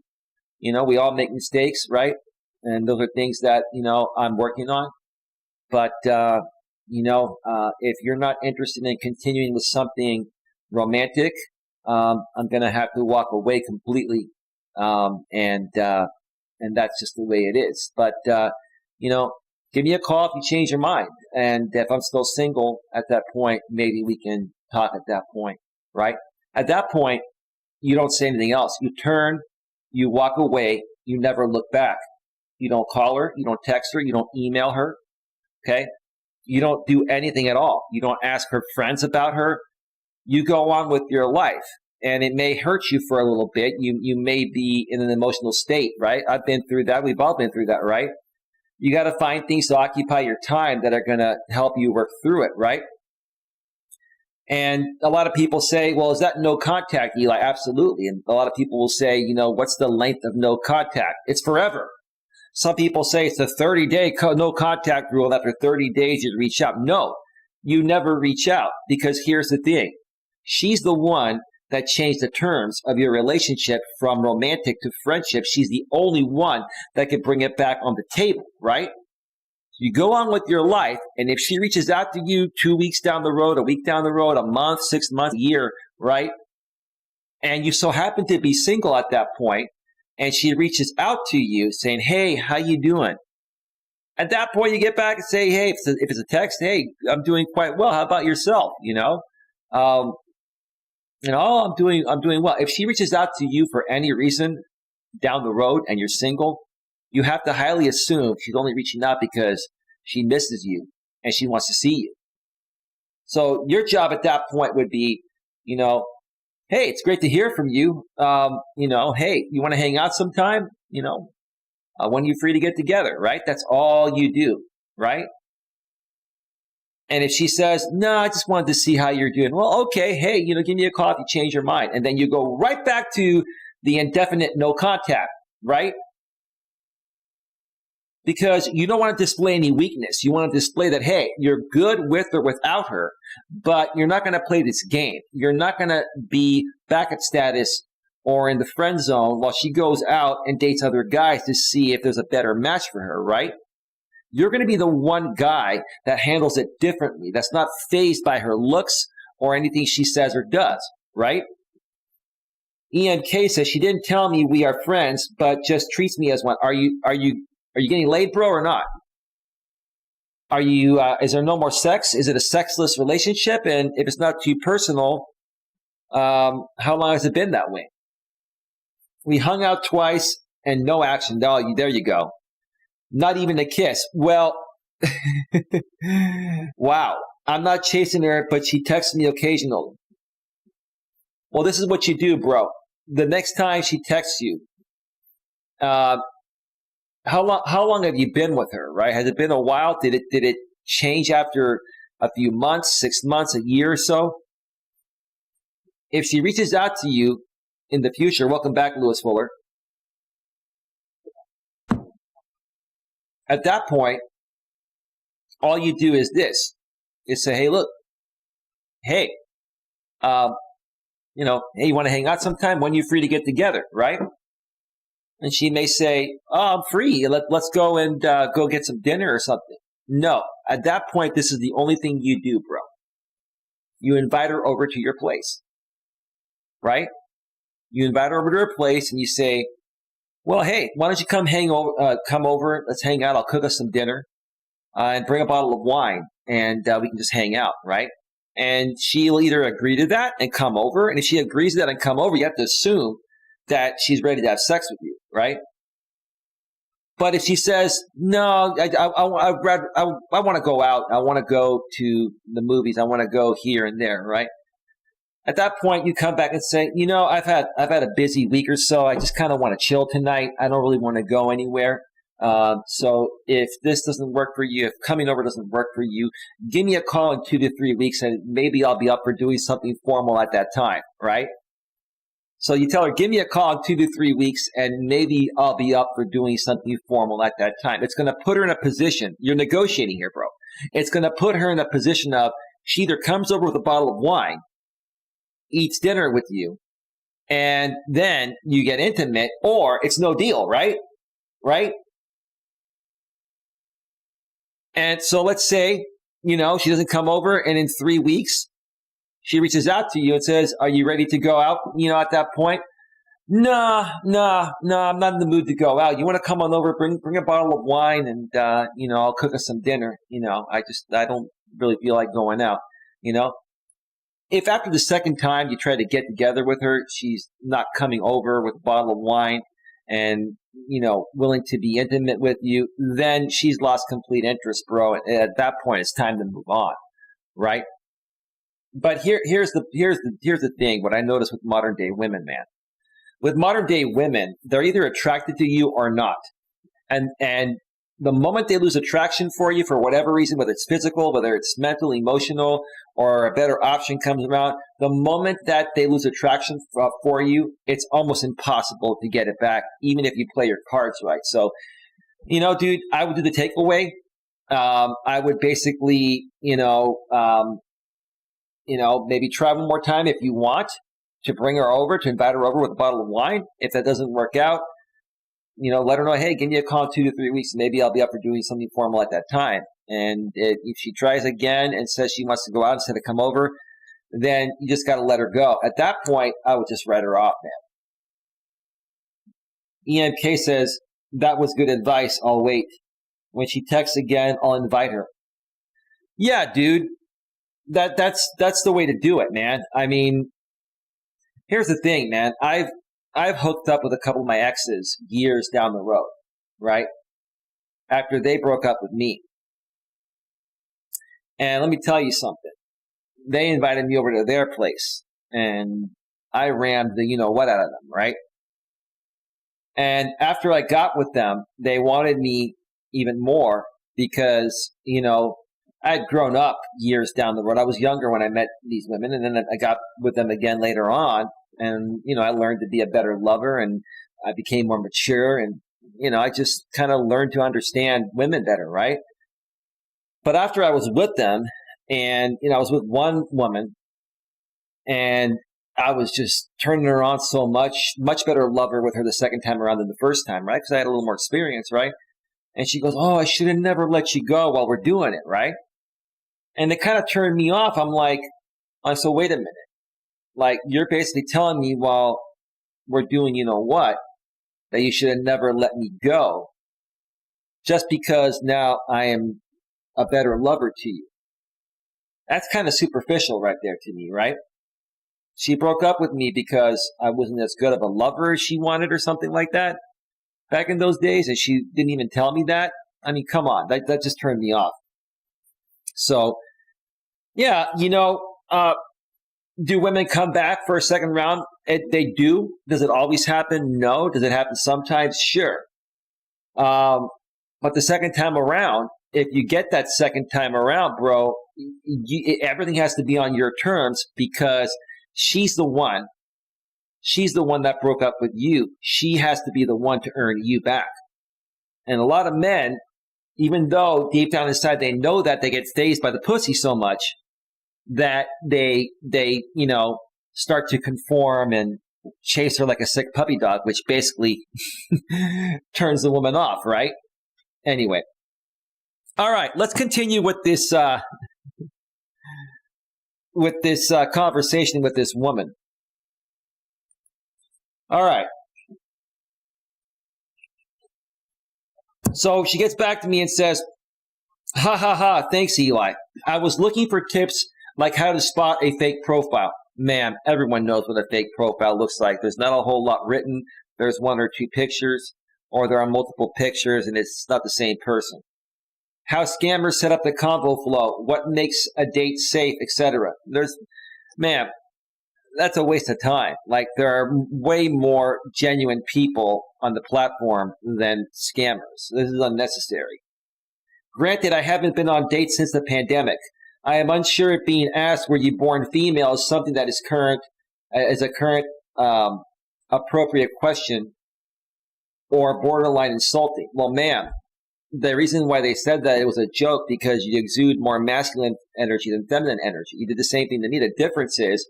We all make mistakes, right? And those are things that, I'm working on. But, if you're not interested in continuing with something romantic, I'm going to have to walk away completely. And that's just the way it is. But, give me a call if you change your mind. And if I'm still single at that point, maybe we can talk at that point, right? At that point, you don't say anything else. You turn, you walk away, you never look back. You don't call her, you don't text her, you don't email her, okay? You don't do anything at all. You don't ask her friends about her. You go on with your life. And it may hurt you for a little bit. You may be in an emotional state, right? I've been through that. We've all been through that, right? You got to find things to occupy your time that are going to help you work through it, right? And a lot of people say, well, is that no contact, Eli? Absolutely. And a lot of people will say, what's the length of no contact? It's forever. Some people say it's a 30-day no contact rule. After 30 days, you reach out. No, you never reach out, because here's the thing. She's the one that changed the terms of your relationship from romantic to friendship. She's the only one that can bring it back on the table, right? You go on with your life, and if she reaches out to you 2 weeks down the road, a week down the road, a month, 6 months, a year, right? And you so happen to be single at that point, and she reaches out to you saying, hey, how you doing? At that point, you get back and say, hey, if it's a text, hey, I'm doing quite well. How about yourself? I'm doing well. If she reaches out to you for any reason down the road and you're single, you have to highly assume she's only reaching out because she misses you and she wants to see you. So your job at that point would be, hey, it's great to hear from you. Hey, you want to hang out sometime? When are you free to get together, right? That's all you do, right? And if she says, no, I just wanted to see how you're doing. Well, okay, hey, give me a call if you change your mind. And then you go right back to the indefinite no contact, right? Because you don't want to display any weakness. You want to display that, hey, you're good with or without her, but you're not going to play this game. You're not going to be backup status or in the friend zone while she goes out and dates other guys to see if there's a better match for her, right? You're going to be the one guy that handles it differently. That's not fazed by her looks or anything she says or does, right? Ian K says, she didn't tell me we are friends, but just treats me as one. Are you getting laid, bro, or not? Are you? Is there no more sex? Is it a sexless relationship? And if it's not too personal, how long has it been that way? We hung out twice and no action. Oh, there you go. Not even a kiss. Well, wow. I'm not chasing her, but she texts me occasionally. Well, this is what you do, bro. The next time she texts you, how long have you been with her, right? Has it been a while? Did it change after a few months, 6 months, a year or so? If she reaches out to you in the future, welcome back, Lewis Fuller. At that point, all you do is this: is say, hey, look, hey, hey, you want to hang out sometime? When are you free to get together, right? And she may say, oh, I'm free. Let's go and go get some dinner or something. No, at that point, this is the only thing you do, bro. You invite her over to your place, right? You invite her over to her place and you say, well, hey, why don't you come over, let's hang out, I'll cook us some dinner, and bring a bottle of wine, and we can just hang out, right? And she'll either agree to that and come over, and if she agrees to that and come over, you have to assume that she's ready to have sex with you, right? But if she says, no, I want to go out, I want to go to the movies, I want to go here and there, right? At that point, you come back and say, I've had a busy week or so. I just kind of want to chill tonight. I don't really want to go anywhere. So if this doesn't work for you, if coming over doesn't work for you, give me a call in 2 to 3 weeks, and maybe I'll be up for doing something formal at that time, right? So you tell her, give me a call in 2 to 3 weeks, and maybe I'll be up for doing something formal at that time. It's going to put her in a position. You're negotiating here, bro. It's going to put her in a position of she either comes over with a bottle of wine, eats dinner with you, and then you get intimate, or it's no deal, right? Right? And so let's say, she doesn't come over, and in 3 weeks, she reaches out to you and says, are you ready to go out? At that point, nah, I'm not in the mood to go out. You want to come on over, bring a bottle of wine, and, I'll cook us some dinner. I don't really feel like going out, If after the second time you try to get together with her, she's not coming over with a bottle of wine and, willing to be intimate with you, then she's lost complete interest, bro. And at that point, it's time to move on, right? But here's the thing. What I notice with modern day women, man. With modern day women, they're either attracted to you or not, and the moment they lose attraction for you for whatever reason, whether it's physical, whether it's mental, emotional, or a better option comes around, the moment that they lose attraction for you, it's almost impossible to get it back, even if you play your cards right. So, dude, I would do the takeaway. I would basically, maybe try one more time if you want to bring her over, to invite her over with a bottle of wine. If that doesn't work out, let her know, hey, give me a call in 2 to 3 weeks. Maybe I'll be up for doing something formal at that time. And if she tries again and says she wants to go out instead of come over, then you just got to let her go. At that point, I would just write her off, man. EMK says, that was good advice. I'll wait. When she texts again, I'll invite her. Yeah, dude, that's the way to do it, man. I mean, here's the thing, man. I've hooked up with a couple of my exes years down the road, right? After they broke up with me. And let me tell you something. They invited me over to their place, and I rammed the you-know-what out of them, right? And after I got with them, they wanted me even more because, I had grown up years down the road. I was younger when I met these women, and then I got with them again later on. And, I learned to be a better lover, and I became more mature, and, I just kind of learned to understand women better, right? But after I was with them, and, I was with one woman, and I was just turning her on so much better lover with her the second time around than the first time, right? Because I had a little more experience, right? And she goes, oh, I should have never let you go while we're doing it, right? And it kind of turned me off. I'm like, so wait a minute. Like, you're basically telling me while we're doing what, that you should have never let me go just because now I am a better lover to you. That's kind of superficial right there to me, right? She broke up with me because I wasn't as good of a lover as she wanted or something like that back in those days, and she didn't even tell me that. I mean, come on, that just turned me off. So, yeah, do women come back for a second round? They do. Does it always happen? No. Does it happen sometimes? Sure. But the second time around, if you get that second time around, bro, everything has to be on your terms because she's the one. She's the one that broke up with you. She has to be the one to earn you back. And a lot of men, even though deep down inside they know that, they get fazed by the pussy so much that they start to conform and chase her like a sick puppy dog, which basically turns the woman off, right? Anyway. All right, let's continue with this conversation with this woman. All right. So she gets back to me and says, ha ha ha, thanks, Eli. I was looking for tips like how to spot a fake profile. Ma'am, everyone knows what a fake profile looks like. There's not a whole lot written. There's one or two pictures, or there are multiple pictures and it's not the same person. How scammers set up the convo flow, what makes a date safe, etc. Ma'am, that's a waste of time. Like, there are way more genuine people on the platform than scammers. This is unnecessary. Granted, I haven't been on dates since the pandemic. I am unsure if being asked were you born female is something that is a current appropriate question or borderline insulting. Well, ma'am, the reason why they said that, it was a joke because you exude more masculine energy than feminine energy. You did the same thing to me. The difference is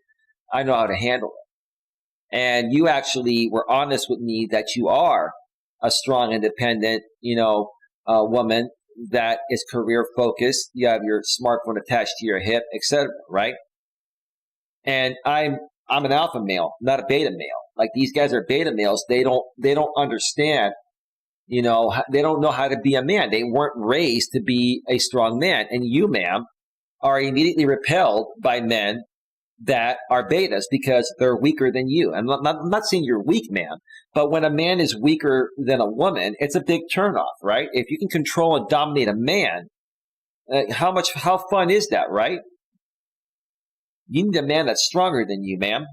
I know how to handle it. And you actually were honest with me that you are a strong, independent, woman that is career focused. You have your smartphone attached to your hip, etc. Right? And I'm an alpha male, not a beta male. Like, these guys are beta males. They don't understand. They don't know how to be a man. They weren't raised to be a strong man. And you, ma'am, are immediately repelled by men that are betas because they're weaker than you. I'm not saying you're weak, man, but when a man is weaker than a woman, it's a big turnoff, right? If you can control and dominate a man, how fun is that, right? You need a man that's stronger than you, ma'am.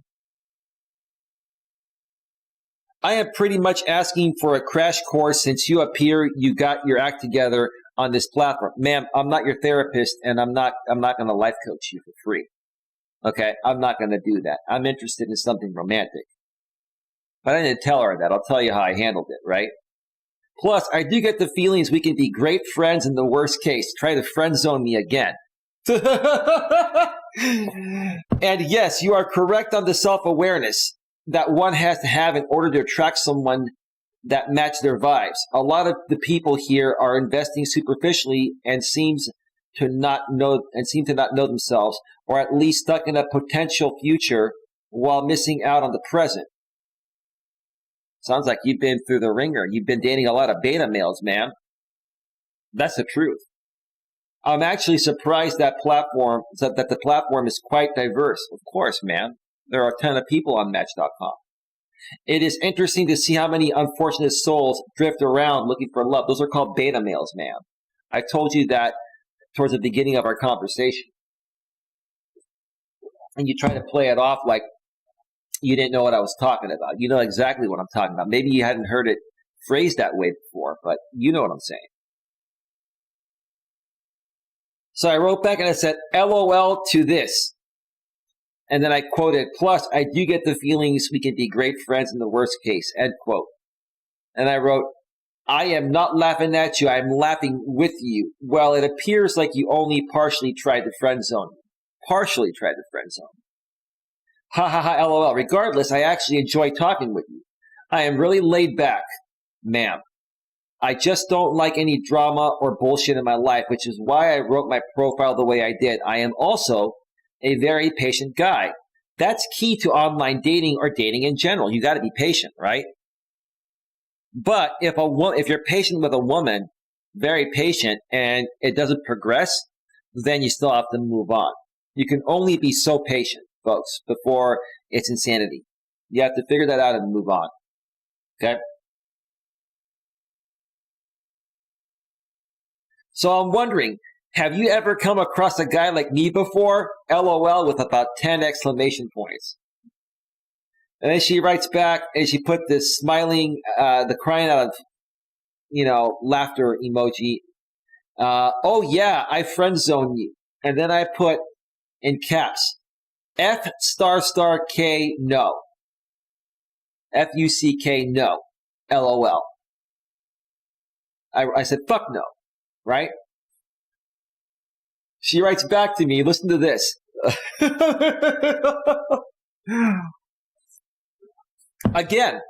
I am pretty much asking for a crash course since you appear you got your act together on this platform. Ma'am, I'm not your therapist, and I'm not going to life coach you for free. Okay, I'm not going to do that. I'm interested in something romantic. But I didn't tell her that. I'll tell you how I handled it, right? Plus, I do get the feelings we can be great friends in the worst case. Try to friend zone me again. And yes, you are correct on the self-awareness that one has to have in order to attract someone that match their vibes. A lot of the people here are investing superficially and seem to not know themselves, or at least stuck in a potential future while missing out on the present. Sounds like you've been through the ringer. You've been dating a lot of beta males, man. That's the truth. I'm actually surprised that the platform is quite diverse. Of course, man. There are a ton of people on Match.com. It is interesting to see how many unfortunate souls drift around looking for love. Those are called beta males, man. I told you that towards the beginning of our conversation. And you try to play it off like you didn't know what I was talking about. You know exactly what I'm talking about. Maybe you hadn't heard it phrased that way before, but you know what I'm saying. So I wrote back and I said, LOL to this. And then I quoted, plus, I do get the feelings we can be great friends in the worst case, end quote. And I wrote, I am not laughing at you. I'm laughing with you. Well, it appears like you only partially tried to friend zone me. Partially tried to friend zone me. Ha ha ha, LOL. Regardless, I actually enjoy talking with you. I am really laid back, ma'am. I just don't like any drama or bullshit in my life, which is why I wrote my profile the way I did. I am also a very patient guy. That's key to online dating or dating in general. You got to be patient, right? But if you're patient with a woman, very patient, and it doesn't progress, then you still have to move on. You can only be so patient, folks, before it's insanity. You have to figure that out and move on. Okay? So I'm wondering, have you ever come across a guy like me before? LOL with about 10 exclamation points. And then she writes back and she put this smiling, the crying out of, laughter emoji. Oh yeah, I friend zone you. And then I put in caps, F ** K no. FUCK no. LOL. I said, fuck no. Right? She writes back to me, listen to this. Again,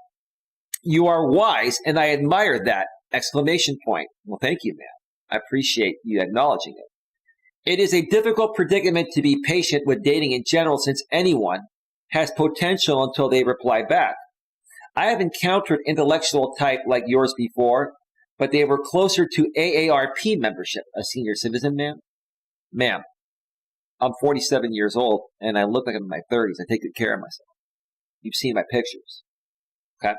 you are wise, and I admire that! Exclamation point. Well, thank you, man. I appreciate you acknowledging it. It is a difficult predicament to be patient with dating in general, since anyone has potential until they reply back. I have encountered intellectual type like yours before, but they were closer to AARP membership, a senior citizen, ma'am. Ma'am, I'm 47 years old, and I look like I'm in my 30s. I take good care of myself. You've seen my pictures. Okay?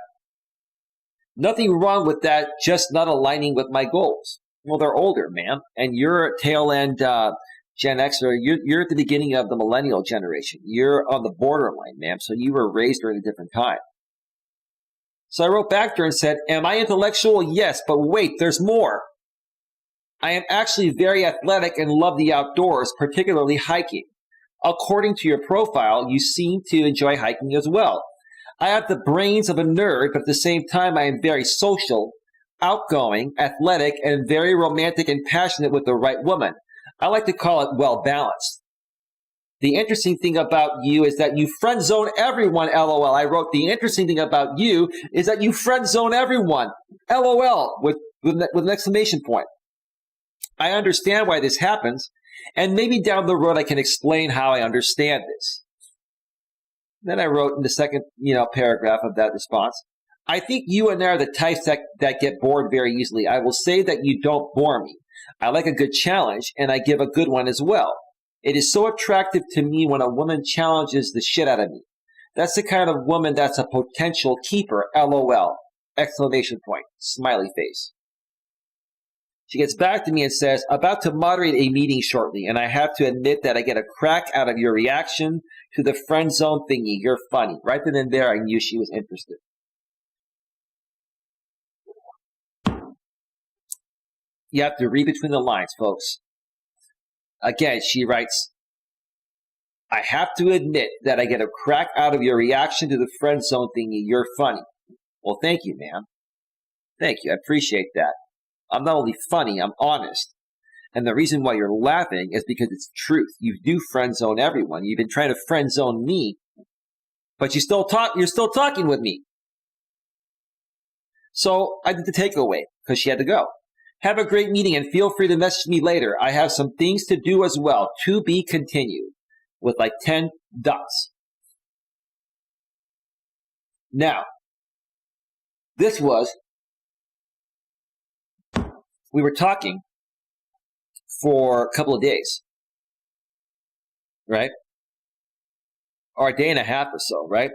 Nothing wrong with that, just not aligning with my goals. Well, they're older, ma'am, and you're a tail end Gen Xer. You're at the beginning of the millennial generation. You're on the borderline, ma'am, so you were raised during a different time. So I wrote back to her and said, am I intellectual? Yes, but wait, there's more. I am actually very athletic and love the outdoors, particularly hiking. According to your profile, you seem to enjoy hiking as well. I have the brains of a nerd, but at the same time, I am very social, outgoing, athletic, and very romantic and passionate with the right woman. I like to call it well-balanced. The interesting thing about you is that you friend zone everyone, LOL. I wrote, the interesting thing about you is that you friend zone everyone, LOL, with an exclamation point. I understand why this happens, and maybe down the road I can explain how I understand this. Then I wrote in the second, paragraph of that response, I think you and I are the types that get bored very easily. I will say that you don't bore me. I like a good challenge, and I give a good one as well. It is so attractive to me when a woman challenges the shit out of me. That's the kind of woman that's a potential keeper, LOL, exclamation point, smiley face. She gets back to me and says, about to moderate a meeting shortly, and I have to admit that I get a crack out of your reaction to the friend zone thingy. You're funny. Right then and there, I knew she was interested. You have to read between the lines, folks. Again, she writes, I have to admit that I get a crack out of your reaction to the friend zone thingy. You're funny. Well, thank you, ma'am. Thank you. I appreciate that. I'm not only funny, I'm honest. And the reason why you're laughing is because it's truth. You do friend zone everyone. You've been trying to friend zone me, but you're still talking with me. So I did the takeaway because she had to go. Have a great meeting and feel free to message me later. I have some things to do as well. To be continued with like 10 dots. Now, we were talking for a couple of days, right? Or a day and a half or so, right?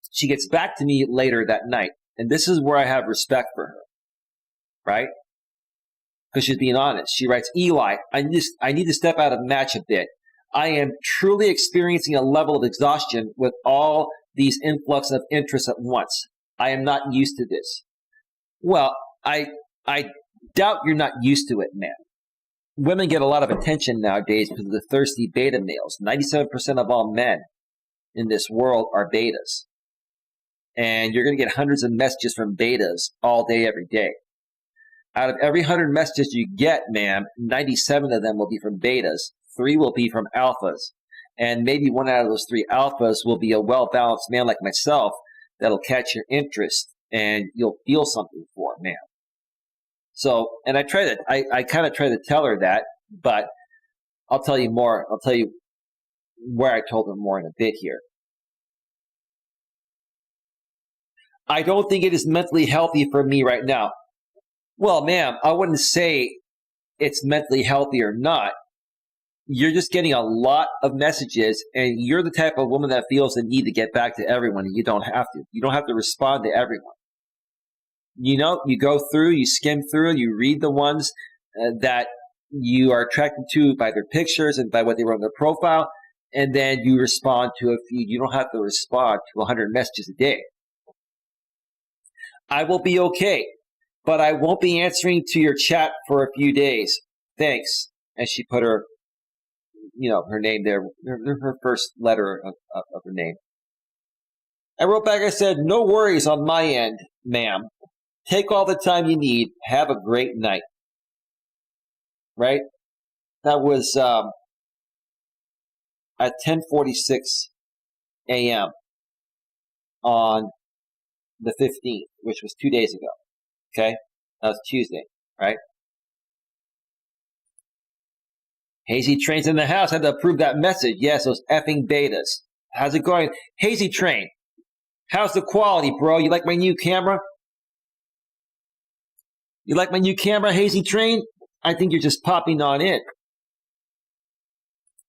She gets back to me later that night, and this is where I have respect for her, right? Because she's being honest. She writes, Eli, I need to step out of match a bit. I am truly experiencing a level of exhaustion with all these influx of interest at once. I am not used to this. Well, I doubt you're not used to it, man. Women get a lot of attention nowadays because of the thirsty beta males. 97% of all men in this world are betas. And you're going to get hundreds of messages from betas all day, every day. Out of every 100 messages you get, ma'am, 97 of them will be from betas. 3 will be from alphas. And maybe 1 out of those 3 alphas will be a well-balanced man like myself that'll catch your interest and you'll feel something for, ma'am. So, and I kind of try to tell her that, but I'll tell you more. I'll tell you where I told her more in a bit here. I don't think it is mentally healthy for me right now. Well, ma'am, I wouldn't say it's mentally healthy or not. You're just getting a lot of messages, and you're the type of woman that feels the need to get back to everyone, and you don't have to. You don't have to respond to everyone. You go through, you skim through, you read the ones that you are attracted to by their pictures and by what they wrote on their profile, and then you respond to a few. You don't have to respond to 100 messages a day. I will be okay, but I won't be answering to your chat for a few days. Thanks. And she put her, her name there, her first letter of her name. I wrote back, I said, no worries on my end, ma'am. Take all the time you need. Have a great night. Right? That was at 10:46 a.m. on the 15th, which was 2 days ago. Okay? That was Tuesday, right? Hazy Train's in the house. I had to approve that message. Yes, those effing betas. How's it going? Hazy Train. How's the quality, bro? You like my new camera? You like my new camera, Hazy Train? I think you're just popping on in.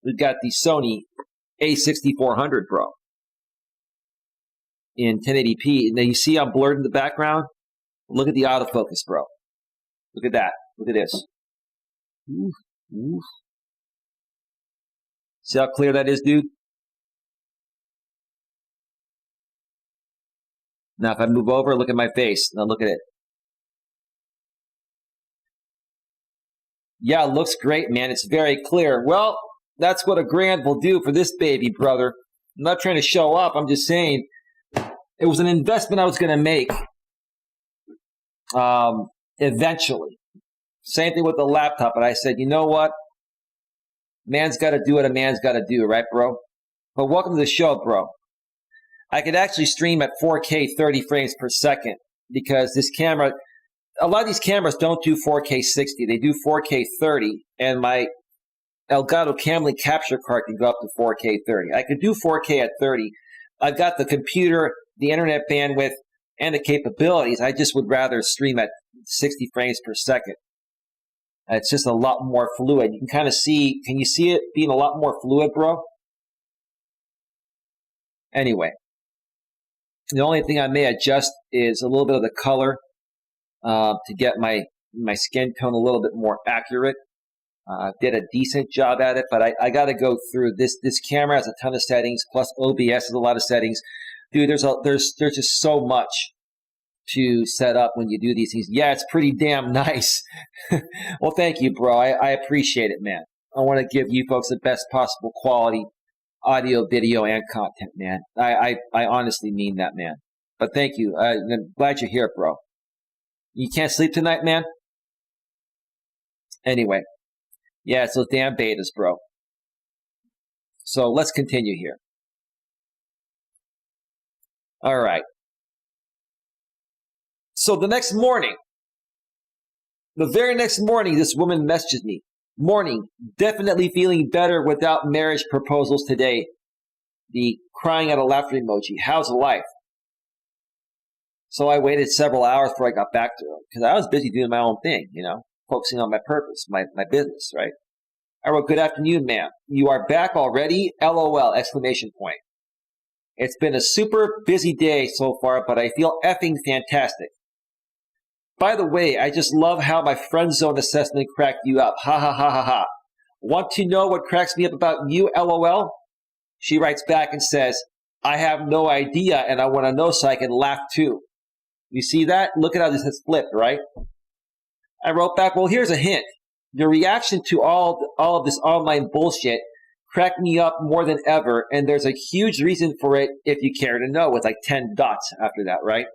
We've got the Sony A6400, bro, in 1080p. Now you see I'm blurred in the background? Look at the autofocus, bro. Look at that. Look at this. Oof, oof. See how clear that is, dude? Now if I move over, look at my face. Now look at it. Yeah, it looks great, man. It's very clear. Well, that's what a grand will do for this baby, brother. I'm not trying to show up. I'm just saying it was an investment I was going to make eventually. Same thing with the laptop. But I said, you know what? Man's got to do what a man's got to do, right, bro? But welcome to the show, bro. I could actually stream at 4K 30 frames per second because this camera, a lot of these cameras don't do 4K 60. They do 4K 30, and my Elgato Camlink capture card can go up to 4K 30. I could do 4K at 30. I've got the computer, the internet bandwidth, and the capabilities. I just would rather stream at 60 frames per second. It's just a lot more fluid. You can kind of see, can you see it being a lot more fluid, bro? Anyway, the only thing I may adjust is a little bit of the color to get my skin tone a little bit more accurate. Did a decent job at it, but I got to go through this. This camera has a ton of settings, plus OBS has a lot of settings. Dude, there's just so much to set up when you do these things. Yeah, it's pretty damn nice. Well, thank you, bro. I appreciate it, man. I want to give you folks the best possible quality audio, video, and content, man. I honestly mean that, man. But thank you. I'm glad you're here, bro. You can't sleep tonight, man? Anyway. Yeah, it's those damn betas, bro. So let's continue here. All right. So the very next morning, this woman messages me. Morning, definitely feeling better without marriage proposals today. The crying out of laughter emoji. How's life? So I waited several hours before I got back to her because I was busy doing my own thing, focusing on my purpose, my business, right? I wrote, good afternoon, ma'am. You are back already? LOL, exclamation point. It's been a super busy day so far, but I feel effing fantastic. By the way, I just love how my friend zone assessment cracked you up. Ha ha ha ha ha. Want to know what cracks me up about you? LOL. She writes back and says, I have no idea and I want to know so I can laugh too. You see that? Look at how this has flipped, right? I wrote back, well, here's a hint. Your reaction to all of this online bullshit cracked me up more than ever, and there's a huge reason for it if you care to know, with like 10 dots after that, right?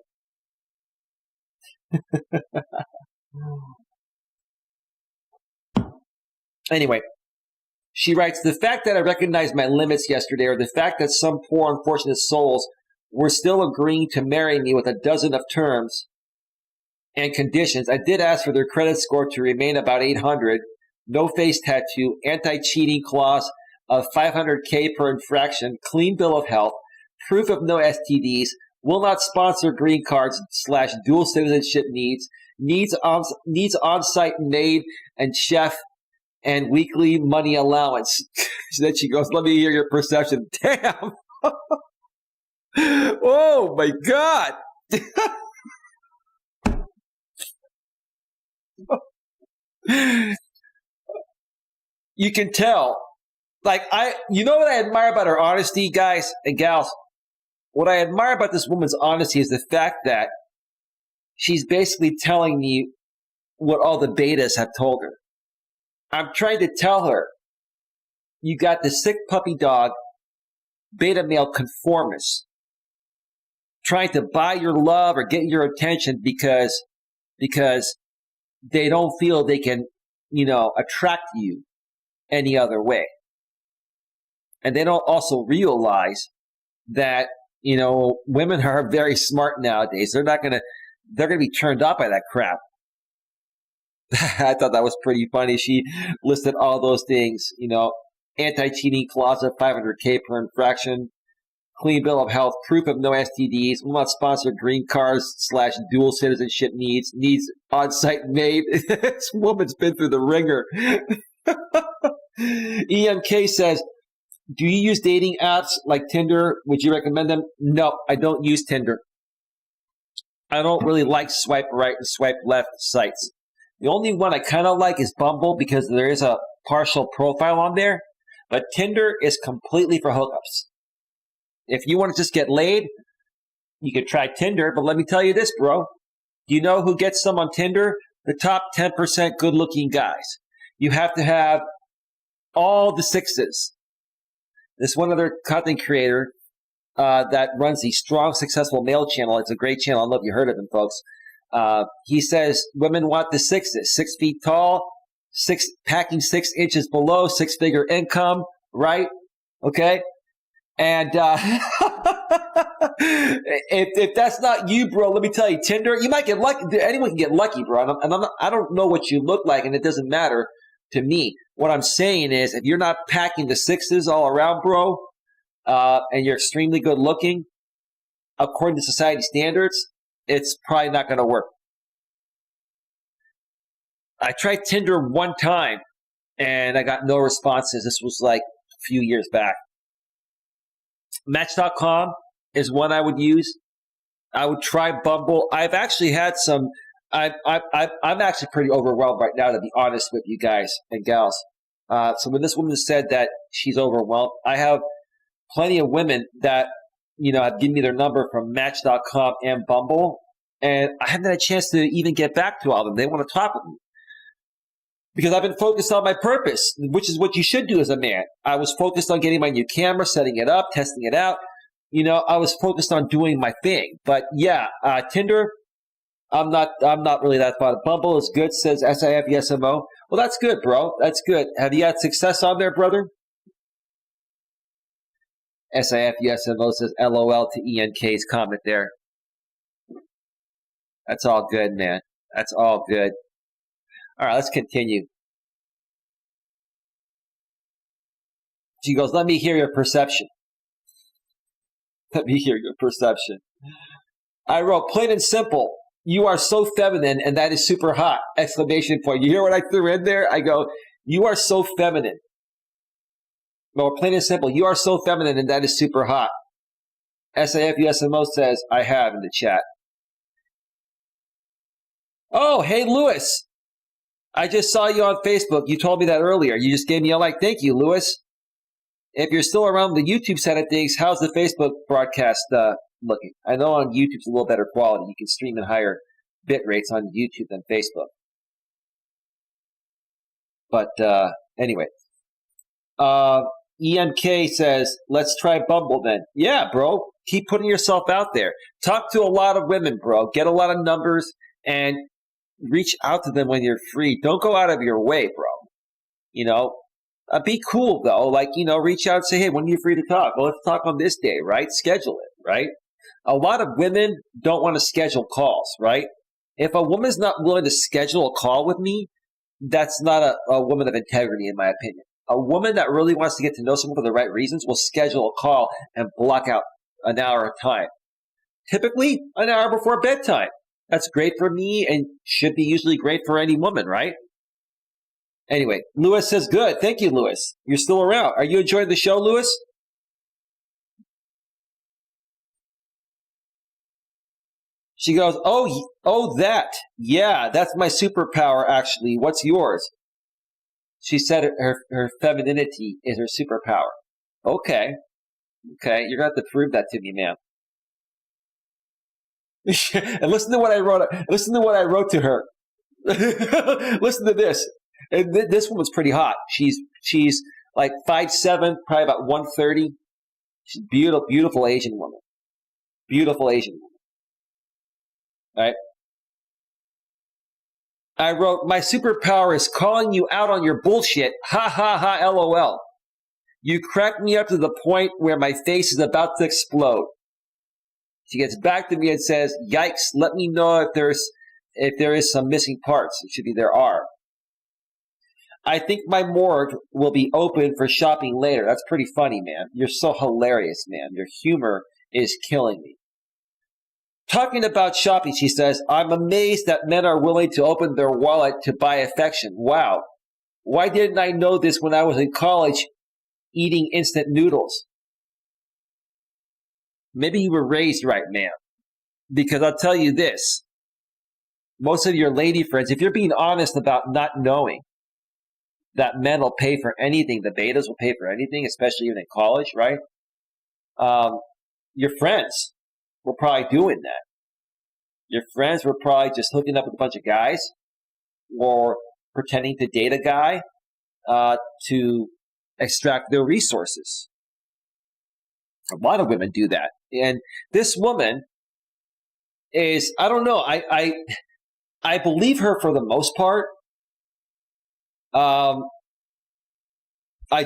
Anyway, she writes, the fact that I recognized my limits yesterday, or the fact that some poor unfortunate souls were still agreeing to marry me with a dozen of terms and conditions. I did ask for their credit score to remain about 800, no face tattoo, anti-cheating clause of 500K per infraction, clean bill of health, proof of no STDs, will not sponsor green cards / dual citizenship needs on-site maid and chef, and weekly money allowance. Then she goes, let me hear your perception. Damn. Oh my God. You can tell. You know what I admire about her honesty, guys and gals? What I admire about this woman's honesty is the fact that she's basically telling me what all the betas have told her. I'm trying to tell her, you got the sick puppy dog, beta male conformist, trying to buy your love or get your attention because they don't feel they can, attract you any other way. And they don't also realize that, women are very smart nowadays. They're going to be turned off by that crap. I thought that was pretty funny. She listed all those things, anti-cheating clause of 500K per infraction, clean bill of health, proof of no STDs, will not sponsor green cards / dual citizenship needs on-site maid. This woman's been through the ringer. EMK says, do you use dating apps like Tinder? Would you recommend them? No, I don't use Tinder. I don't really like swipe right and swipe left sites. The only one I kind of like is Bumble because there is a partial profile on there. But Tinder is completely for hookups. If you want to just get laid, you could try Tinder. But let me tell you this, bro. Do you know who gets some on Tinder? The top 10% good-looking guys. You have to have all the sixes. This one other content creator that runs the Strong Successful Male channel. It's a great channel. I don't know if you heard of him, folks. He says women want the sixes. 6 feet tall, packing 6 inches below, 6-figure income, right? Okay? And if that's not you, bro, let me tell you, Tinder, you might get lucky. Anyone can get lucky, bro. And I don't know what you look like, and it doesn't matter to me. What I'm saying is, if you're not packing the sixes all around, bro, and you're extremely good looking, according to society standards, it's probably not going to work. I tried Tinder one time, and I got no responses. This was like a few years back. Match.com is one I would use. I would try Bumble. I've actually had some. I'm actually pretty overwhelmed right now, to be honest with you guys and gals. So when this woman said that she's overwhelmed, I have plenty of women that have given me their number from Match.com and Bumble, and I haven't had a chance to even get back to all of them. They want to talk with me because I've been focused on my purpose, which is what you should do as a man. I was focused on getting my new camera, setting it up, testing it out. I was focused on doing my thing. But yeah, Tinder, I'm not really that fond of. Bumble is good, says SIFESMO. Well, that's good, bro. That's good. Have you had success on there, brother? SIFESMO says LOL to ENK's comment there. That's all good, man. That's all good. All right, let's continue. She goes, let me hear your perception. Let me hear your perception. I wrote, plain and simple, you are so feminine and that is super hot! Exclamation point. You hear what I threw in there? I go, you are so feminine. No, plain and simple, you are so feminine and that is super hot. SAFUSMO says, I have in the chat. Oh, hey, Lewis. I just saw you on Facebook. You told me that earlier. You just gave me a like. Thank you, Lewis. If you're still around the YouTube side of things, how's the Facebook broadcast looking? I know on YouTube it's a little better quality. You can stream in higher bit rates on YouTube than Facebook. But anyway. EMK says, let's try Bumble then. Yeah, bro. Keep putting yourself out there. Talk to a lot of women, bro. Get a lot of numbers and reach out to them when you're free. Don't go out of your way, bro. Be cool, though. Reach out and say, hey, when are you free to talk? Well, let's talk on this day, right? Schedule it, right? A lot of women don't want to schedule calls, right? If a woman's not willing to schedule a call with me, that's not a woman of integrity, in my opinion. A woman that really wants to get to know someone for the right reasons will schedule a call and block out an hour of time. Typically, an hour before bedtime. That's great for me and should be usually great for any woman, right? Anyway, Lewis says, good. Thank you, Lewis. You're still around. Are you enjoying the show, Lewis? She goes, that. Yeah, that's my superpower, actually. What's yours? She said her femininity is her superpower. Okay. You're going to have to prove that to me, ma'am. And listen to what I wrote. Listen to what I wrote to her. Listen to this. And this woman's pretty hot. She's like 5'7", probably about 130. She's beautiful Asian woman. Beautiful Asian woman. All right. I wrote, my superpower is calling you out on your bullshit. Ha ha ha, LOL. You crack me up to the point where my face is about to explode. She gets back to me and says, yikes, let me know if there is some missing parts. It should be there are. I think my morgue will be open for shopping later. That's pretty funny, man. You're so hilarious, man. Your humor is killing me. Talking about shopping, she says, I'm amazed that men are willing to open their wallet to buy affection. Wow. Why didn't I know this when I was in college eating instant noodles? Maybe you were raised right, man. Because I'll tell you this. Most of your lady friends, if you're being honest about not knowing that men will pay for anything, the betas will pay for anything, especially even in college, right? Your friends were probably doing that. Your friends were probably just hooking up with a bunch of guys or pretending to date a guy to extract their resources. A lot of women do that. And this woman is, I don't know, I believe her for the most part. I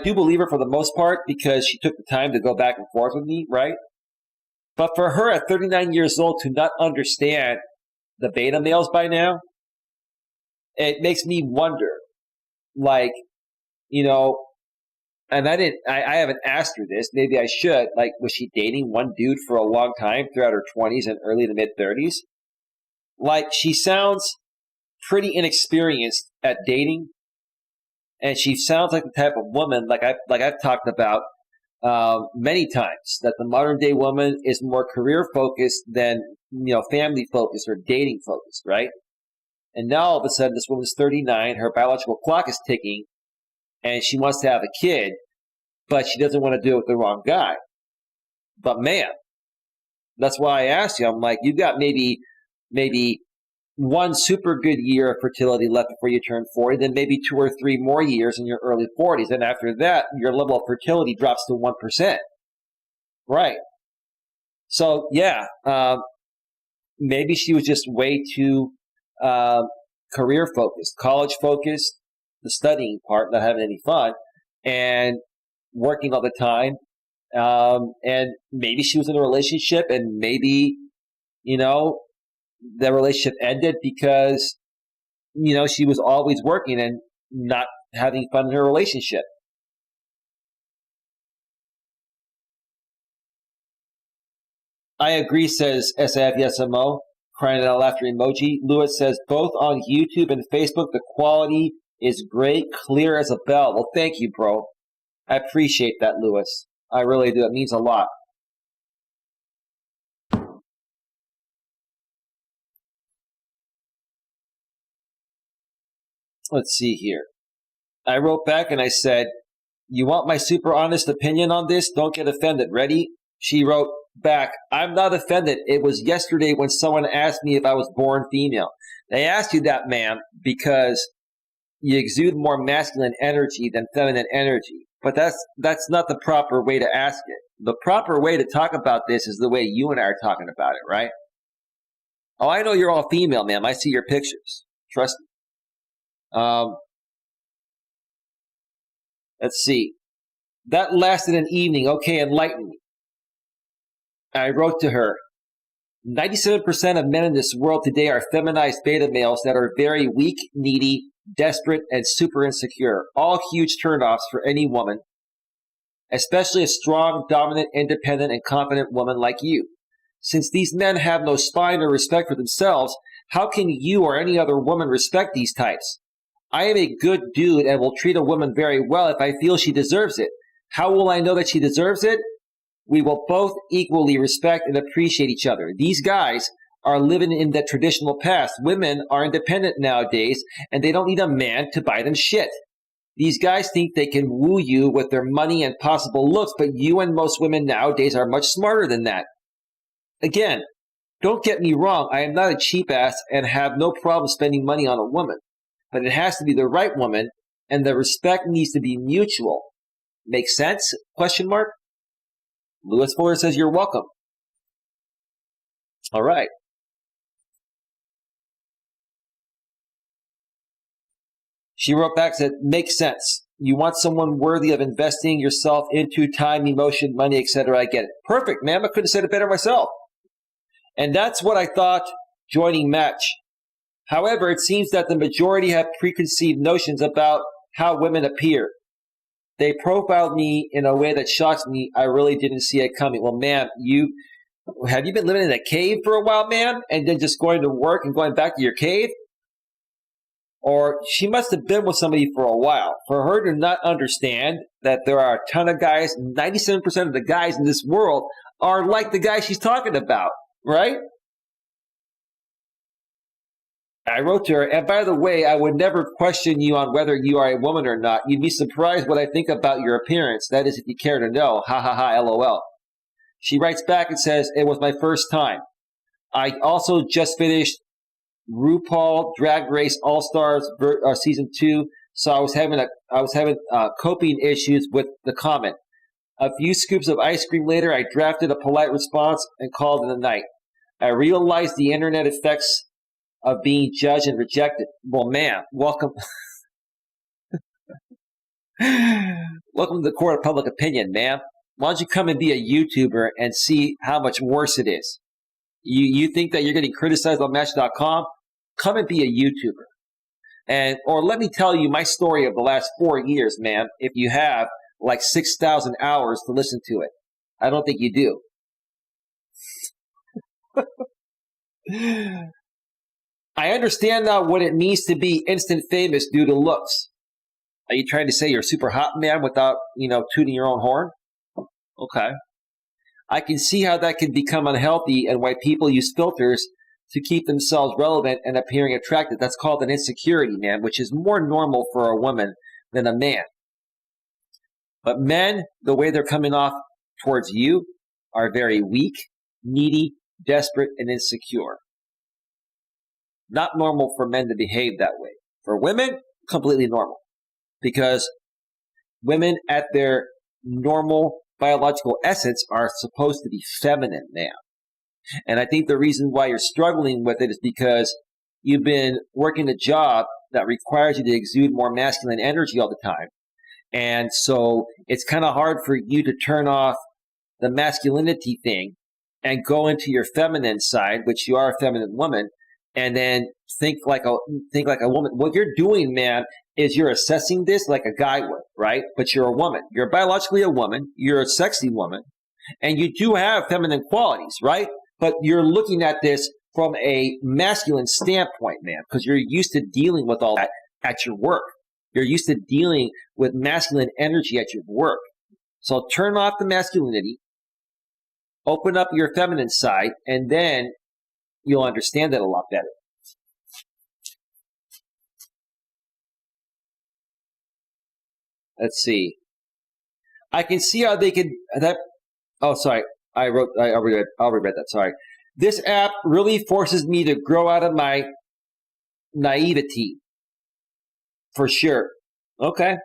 do believe her for the most part because she took the time to go back and forth with me, right? But for her at 39 years old to not understand the beta males by now, it makes me wonder, like, you know, and I haven't asked her this, maybe I should, like, was she dating one dude for a long time throughout her 20s and early to mid 30s? Like, she sounds pretty inexperienced at dating, and she sounds like the type of woman, like I've talked about many times, that the modern day woman is more career focused than, you know, family focused or dating focused, right? And now all of a sudden this woman's 39, her biological clock is ticking, and she wants to have a kid, but she doesn't want to do it with the wrong guy. But man, that's why I asked you. I'm like, you've got maybe one super good year of fertility left before you turn 40, then maybe 2 or 3 more years in your early 40s. And after that, your level of fertility drops to 1%. Right. So, yeah, maybe she was just way too career focused, college focused, the studying part, not having any fun, and working all the time. And maybe she was in a relationship, and maybe, you know, the relationship ended because, you know, she was always working and not having fun in her relationship. I agree, says SAFYSMO, crying out laughter emoji. Lewis says, both on YouTube and Facebook, the quality is great, clear as a bell. Well, thank you, bro. I appreciate that, Lewis. I really do. It means a lot. Let's see here. I wrote back and I said, you want my super honest opinion on this? Don't get offended. Ready? She wrote back, I'm not offended. It was yesterday when someone asked me if I was born female. They asked you that, ma'am, because you exude more masculine energy than feminine energy. But that's not the proper way to ask it. The proper way to talk about this is the way you and I are talking about it, right? Oh, I know you're all female, ma'am. I see your pictures. Trust me. Let's see. That lasted an evening. Okay, enlighten me. I wrote to her, 97% of men in this world today are feminized beta males that are very weak, needy, desperate, and super insecure. All huge turnoffs for any woman, especially a strong, dominant, independent, and confident woman like you. Since these men have no spine or respect for themselves, how can you or any other woman respect these types? I am a good dude and will treat a woman very well if I feel she deserves it. How will I know that she deserves it? We will both equally respect and appreciate each other. These guys are living in the traditional past. Women are independent nowadays, and they don't need a man to buy them shit. These guys think they can woo you with their money and possible looks, but you and most women nowadays are much smarter than that. Again, don't get me wrong. I am not a cheap ass and have no problem spending money on a woman. But it has to be the right woman, and the respect needs to be mutual. Make sense? Question mark? Lewis Fuller says you're welcome. All right. She wrote back, said, makes sense. You want someone worthy of investing yourself into time, emotion, money, etc. I get it. Perfect, ma'am. I couldn't have said it better myself. And that's what I thought joining Match. However, it seems that the majority have preconceived notions about how women appear. They profiled me in a way that shocks me. I really didn't see it coming. Well, ma'am, have you been living in a cave for a while, ma'am, and then just going to work and going back to your cave? Or she must have been with somebody for a while. For her to not understand that there are a ton of guys, 97% of the guys in this world are like the guy she's talking about, right? I wrote to her, and by the way, I would never question you on whether you are a woman or not. You'd be surprised what I think about your appearance. That is, if you care to know. Ha ha ha, LOL. She writes back and says, it was my first time. I also just finished RuPaul Drag Race All Stars season 2, so I was having coping issues with the comment. A few scoops of ice cream later, I drafted a polite response and called it a night. I realized the internet effects of being judged and rejected. Well, ma'am, welcome. Welcome to the court of public opinion, ma'am. Why don't you come and be a YouTuber and see how much worse it is? You think that you're getting criticized on Match.com? Come and be a YouTuber. Or let me tell you my story of the last 4 years, ma'am, if you have like 6,000 hours to listen to it. I don't think you do. I understand now what it means to be instant famous due to looks. Are you trying to say you're super hot, man, without, tooting your own horn? Okay. I can see how that can become unhealthy and why people use filters to keep themselves relevant and appearing attractive. That's called an insecurity, man, which is more normal for a woman than a man. But men, the way they're coming off towards you, are very weak, needy, desperate, and insecure. Not normal for men to behave that way. For women, completely normal. Because women at their normal biological essence are supposed to be feminine now. And I think the reason why you're struggling with it is because you've been working a job that requires you to exude more masculine energy all the time. And so it's kind of hard for you to turn off the masculinity thing and go into your feminine side, which you are a feminine woman, and then think like a woman. What you're doing, man, is you're assessing this like a guy would, right? But you're a woman. You're biologically a woman. You're a sexy woman. And you do have feminine qualities, right? But you're looking at this from a masculine standpoint, man, because you're used to dealing with all that at your work. You're used to dealing with masculine energy at your work. So turn off the masculinity, open up your feminine side, and then you'll understand it a lot better. Let's see. I can see how they could that. Oh, sorry. I'll reread that. Sorry. This app really forces me to grow out of my naivety. For sure. Okay.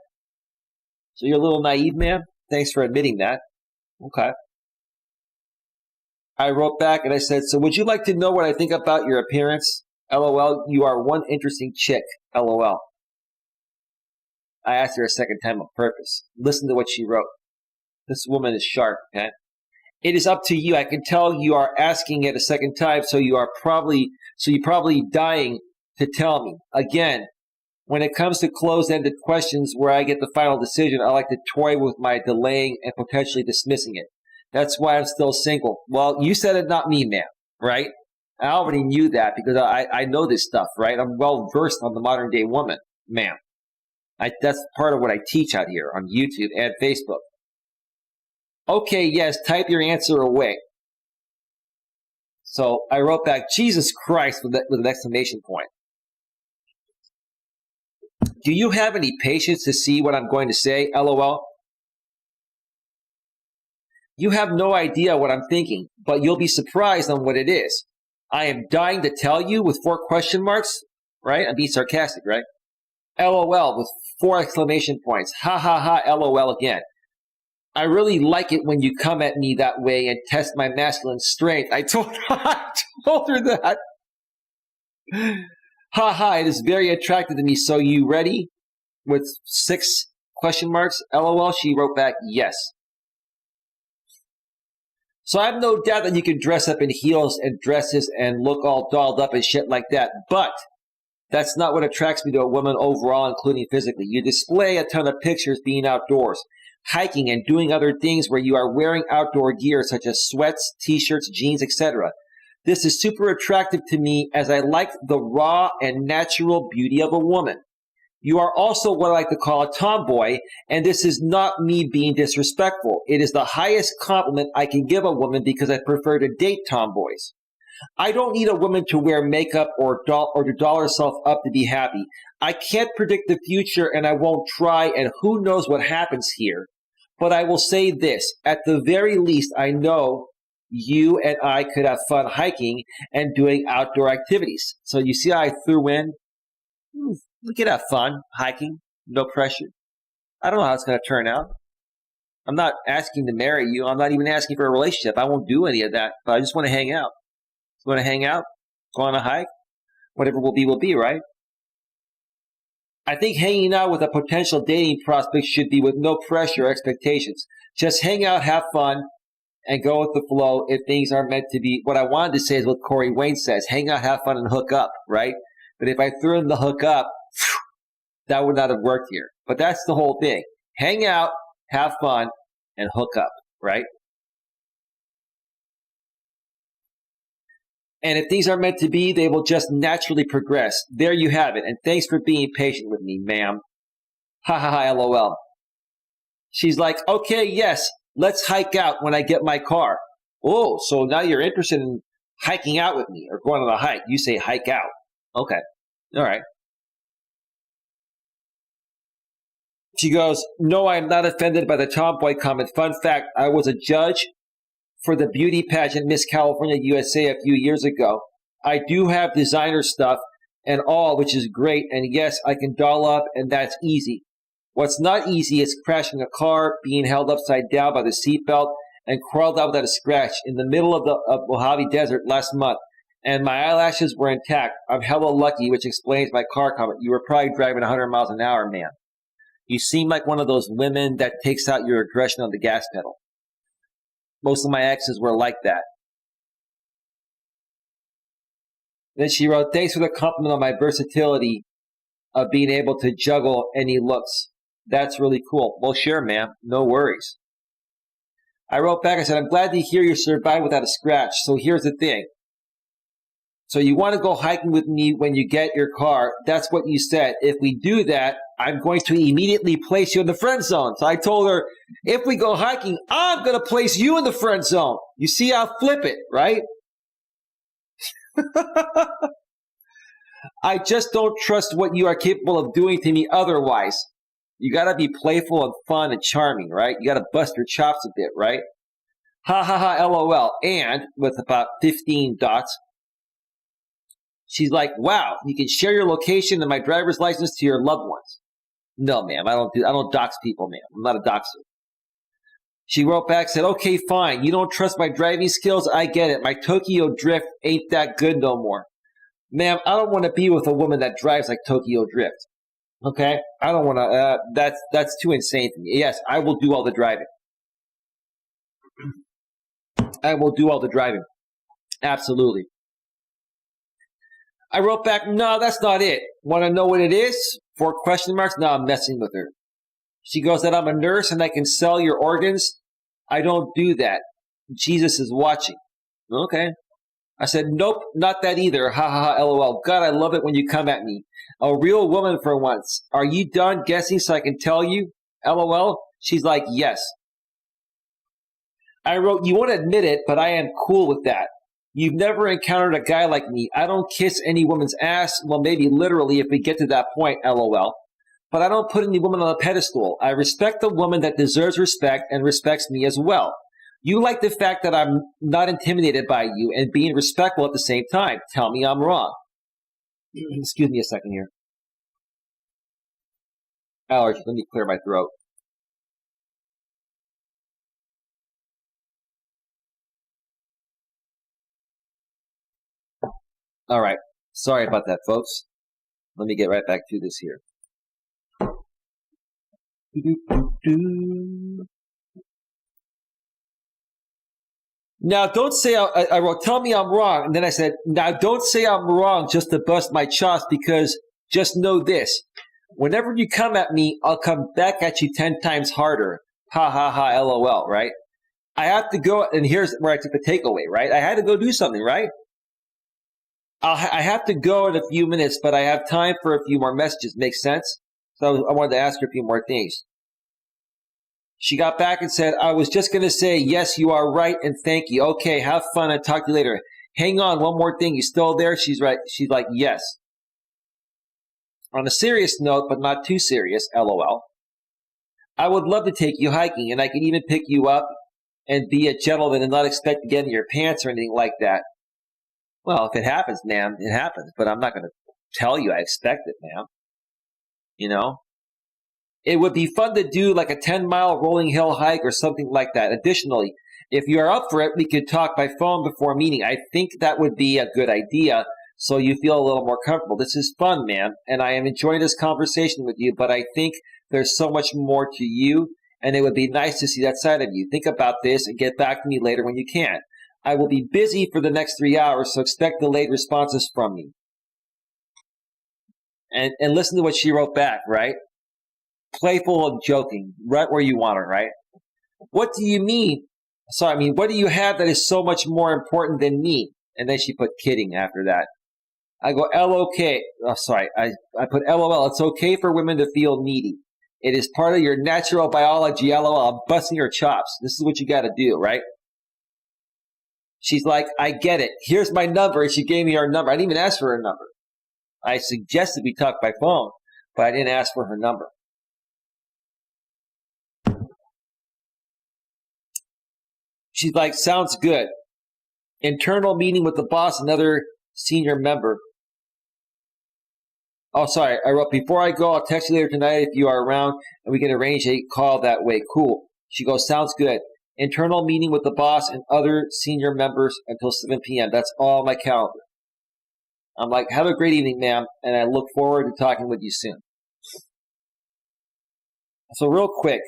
So you're a little naive, man? Thanks for admitting that. Okay. I wrote back and I said, so would you like to know what I think about your appearance? LOL, you are one interesting chick. LOL. I asked her a second time on purpose. Listen to what she wrote. This woman is sharp, okay? It is up to you. I can tell you are asking it a second time, so you're probably dying to tell me. Again, when it comes to closed-ended questions where I get the final decision, I like to toy with my delaying and potentially dismissing it. That's why I'm still single. Well, you said it, not me, man, right? I already knew that because I know this stuff, right? I'm well-versed on the modern-day woman, man. That's part of what I teach out here on YouTube and Facebook. Okay, yes, type your answer away. So I wrote back, Jesus Christ, with an exclamation point. Do you have any patience to see what I'm going to say? LOL. You have no idea what I'm thinking, but you'll be surprised on what it is. I am dying to tell you with 4 question marks, right? I'm being sarcastic, right? LOL with 4 exclamation points. Ha ha ha, LOL again. I really like it when you come at me that way and test my masculine strength. I told her that. Ha ha, it is very attractive to me. So you ready? With 6 question marks. LOL, she wrote back, yes. So I have no doubt that you can dress up in heels and dresses and look all dolled up and shit like that. But That's not what attracts me to a woman overall, including physically. You display a ton of pictures being outdoors, hiking, and doing other things where you are wearing outdoor gear such as sweats, t-shirts, jeans, etc. This is super attractive to me as I like the raw and natural beauty of a woman. You are also what I like to call a tomboy, and this is not me being disrespectful. It is the highest compliment I can give a woman because I prefer to date tomboys. I don't need a woman to wear makeup or to doll herself up to be happy. I can't predict the future and I won't try, and who knows what happens here. But I will say this, at the very least, I know you and I could have fun hiking and doing outdoor activities. So you see how I threw in? We could have fun hiking, no pressure. I don't know how it's going to turn out. I'm not asking to marry you. I'm not even asking for a relationship. I won't do any of that, but I just want to hang out. You want to hang out? Go on a hike? Whatever will be, right? I think hanging out with a potential dating prospect should be with no pressure or expectations. Just hang out, have fun, and go with the flow if things aren't meant to be. What I wanted to say is what Corey Wayne says. Hang out, have fun, and hook up, right? But if I threw in the hook up, that would not have worked here. But that's the whole thing. Hang out, have fun, and hook up, right? And if things are meant to be, they will just naturally progress. There you have it. And thanks for being patient with me, ma'am. Ha ha ha, LOL. She's like, okay, yes, let's hike out when I get my car. Oh, so now you're interested in hiking out with me or going on a hike. You say hike out. Okay. All right. She goes, no, I'm not offended by the tomboy comment. Fun fact, I was a judge for the beauty pageant Miss California USA a few years ago. I do have designer stuff and all, which is great. And yes, I can doll up and that's easy. What's not easy is crashing a car, being held upside down by the seatbelt, and crawled out without a scratch in the middle of the Mojave Desert last month. And my eyelashes were intact. I'm hella lucky, which explains my car comment. You were probably driving 100 miles an hour, man. You seem like one of those women that takes out your aggression on the gas pedal. Most of my exes were like that. Then she wrote, thanks for the compliment on my versatility of being able to juggle any looks. That's really cool. Well, sure, ma'am. No worries. I wrote back, I said, I'm glad to hear you survived without a scratch. So here's the thing. So you want to go hiking with me when you get your car. That's what you said. If we do that, I'm going to immediately place you in the friend zone. So I told her, if we go hiking, I'm going to place you in the friend zone. You see, I'll flip it, right? I just don't trust what you are capable of doing to me otherwise. You got to be playful and fun and charming, right? You got to bust your chops a bit, right? Ha ha ha, LOL. And with about 15 dots, she's like, wow, you can share your location and my driver's license to your loved ones. No, ma'am, I don't dox people, ma'am. I'm not a doxer. She wrote back, said, okay, fine. You don't trust my driving skills? I get it. My Tokyo Drift ain't that good no more. Ma'am, I don't want to be with a woman that drives like Tokyo Drift. Okay? I don't want to, that's too insane for me. Yes, I will do all the driving. I will do all the driving. Absolutely. I wrote back, no, that's not it. Want to know what it is? 4 question marks? No, I'm messing with her. She goes that I'm a nurse and I can sell your organs. I don't do that. Jesus is watching. Okay. I said, nope, not that either. Ha ha ha, LOL. God, I love it when you come at me. A real woman for once. Are you done guessing so I can tell you? LOL. She's like, yes. I wrote, you won't admit it, but I am cool with that. You've never encountered a guy like me. I don't kiss any woman's ass. Well, maybe literally if we get to that point, LOL. But I don't put any woman on a pedestal. I respect the woman that deserves respect and respects me as well. You like the fact that I'm not intimidated by you and being respectful at the same time. Tell me I'm wrong. Excuse me a second here. Allergies. Let me clear my throat. All right. Sorry about that, folks. Let me get right back to this here. Now, don't say I wrote, tell me I'm wrong. And then I said, now don't say I'm wrong just to bust my chops, because just know this. Whenever you come at me, I'll come back at you 10 times harder. Ha, ha, ha, LOL, right? I have to go, and here's where I took the takeaway, right? I had to go do something, right? I have to go in a few minutes, but I have time for a few more messages. Makes sense? So I wanted to ask her a few more things. She got back and said, I was just going to say, yes, you are right, and thank you. Okay, have fun, and talk to you later. Hang on, one more thing. You still there? She's right. She's like, yes. On a serious note, but not too serious, LOL. I would love to take you hiking, and I could even pick you up and be a gentleman and not expect to get in your pants or anything like that. Well, if it happens, ma'am, it happens, but I'm not going to tell you I expect it, ma'am. You know? It would be fun to do like a 10-mile rolling hill hike or something like that. Additionally, if you are up for it, we could talk by phone before meeting. I think that would be a good idea so you feel a little more comfortable. This is fun, ma'am, and I am enjoying this conversation with you, but I think there's so much more to you, and it would be nice to see that side of you. Think about this and get back to me later when you can. I will be busy for the next 3 hours, so expect delayed responses from me. And listen to what she wrote back, right? Playful and joking, right where you want her, right? What do you mean? What do you have that is so much more important than me? And then she put kidding after that. I go, L-O-K. Oh, sorry. I put LOL. It's okay for women to feel needy. It is part of your natural biology, LOL. I'm busting your chops. This is what you got to do, right? She's like, I get it. Here's my number. And she gave me her number. I didn't even ask for her number. I suggested we talk by phone, but I didn't ask for her number. She's like, sounds good. Internal meeting with the boss, another senior member. Oh, sorry. I wrote, before I go, I'll text you later tonight if you are around, and we can arrange a call that way. Cool. She goes, sounds good. Internal meeting with the boss and other senior members until 7 p.m. That's all on my calendar. I'm like, have a great evening, ma'am, and I look forward to talking with you soon. So real quick,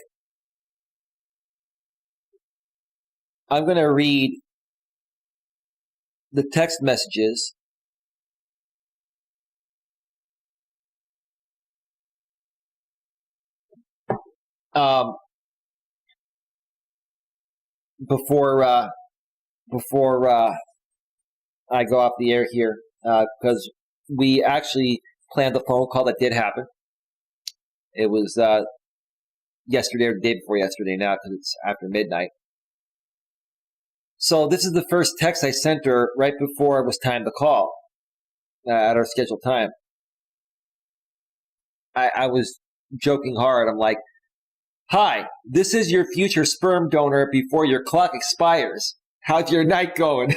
I'm going to read the text messages before I go off the air here, because we actually planned the phone call that did happen. It was yesterday or the day before yesterday now, because it's after midnight. So this is the first text I sent her right before it was time to call at our scheduled time. I was joking hard. I'm like, hi, this is your future sperm donor before your clock expires. How's your night going?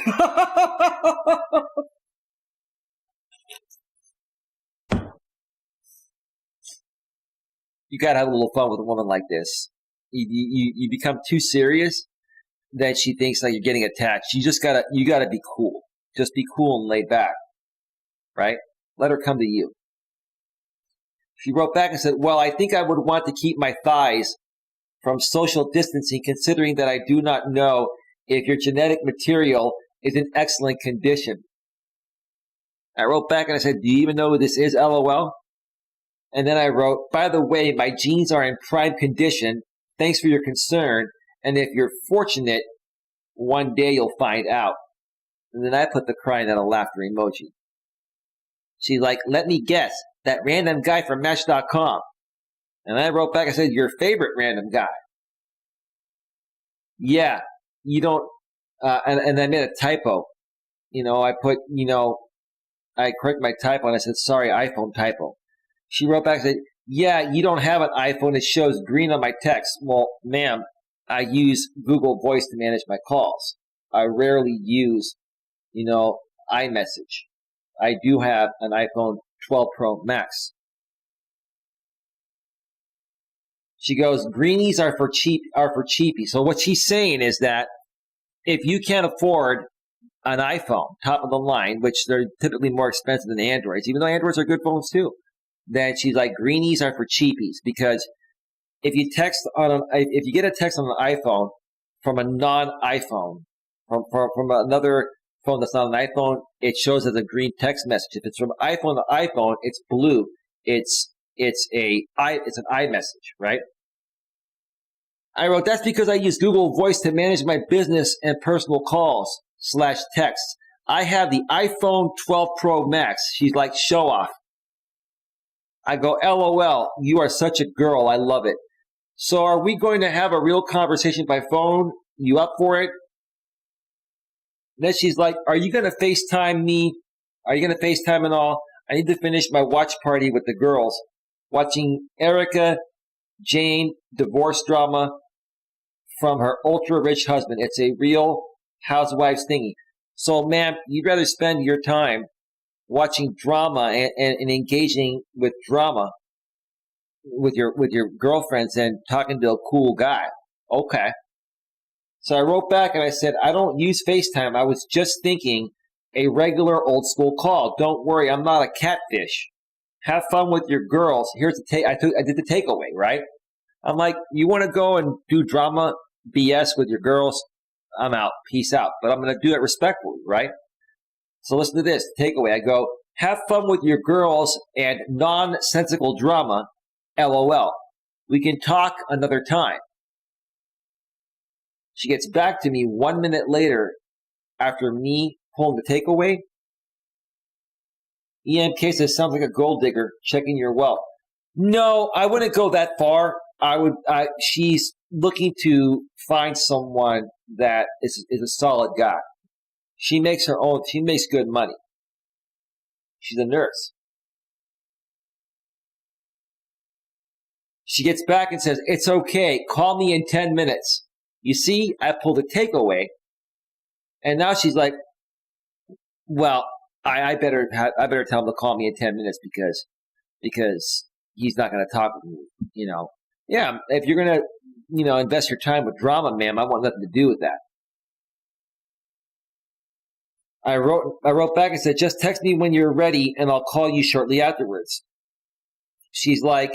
You gotta have a little fun with a woman like this. You become too serious, then she thinks like you're getting attached. You gotta be cool. Just be cool and laid back, right? Let her come to you. She wrote back and said, well, I think I would want to keep my thighs from social distancing, considering that I do not know if your genetic material is in excellent condition. I wrote back and I said, do you even know who this is, LOL? And then I wrote, by the way, my genes are in prime condition. Thanks for your concern. And if you're fortunate, one day you'll find out. And then I put the crying out of laughter emoji. She's like, let me guess, that random guy from Match.com. And I wrote back, I said, your favorite random guy. Yeah, you don't, and I made a typo. I put, I corrected my typo and I said, sorry, iPhone typo. She wrote back and said, yeah, you don't have an iPhone. It shows green on my text. Well, ma'am, I use Google Voice to manage my calls. I rarely use, iMessage. I do have an iPhone 12 Pro Max. She goes, greenies are for cheapies. So what she's saying is that if you can't afford an iPhone, top of the line, which they're typically more expensive than Androids, even though Androids are good phones too, then she's like, greenies are for cheapies, because if you get a text on an iPhone from a non-iPhone, from another phone that's not an iPhone, it shows as a green text message. If it's from iPhone to iPhone, it's blue. It's an iMessage, right? I wrote, that's because I use Google Voice to manage my business and personal calls / texts. I have the iPhone 12 Pro Max. She's like, show off. I go, LOL, you are such a girl. I love it. So are we going to have a real conversation by phone? You up for it? And then she's like, are you going to FaceTime me? Are you going to FaceTime and all? I need to finish my watch party with the girls. Watching Erica Jane divorce drama from her ultra-rich husband. It's a real housewives thingy. So, ma'am, you'd rather spend your time watching drama and engaging with drama with your girlfriends and talking to a cool guy. Okay. So I wrote back and I said, I don't use FaceTime. I was just thinking a regular old school call. Don't worry, I'm not a catfish. Have fun with your girls. Here's the take. I did the takeaway, right? I'm like, you want to go and do drama BS with your girls? I'm out. Peace out. But I'm going to do it respectfully, right? So listen to this takeaway. I go, have fun with your girls and nonsensical drama. LOL. We can talk another time. She gets back to me 1 minute later after me pulling the takeaway. EMK says, sounds like a gold digger checking your wealth. No, I wouldn't go that far. She's looking to find someone that is a solid guy. She makes good money. She's a nurse. She gets back and says, it's okay. Call me in 10 minutes. You see, I pulled a takeaway. And now she's like, well, I better tell him to call me in 10 minutes because he's not going to talk with me, you know. Yeah, if you're going to, invest your time with drama, ma'am, I want nothing to do with that. I wrote back and said, just text me when you're ready and I'll call you shortly afterwards. She's like,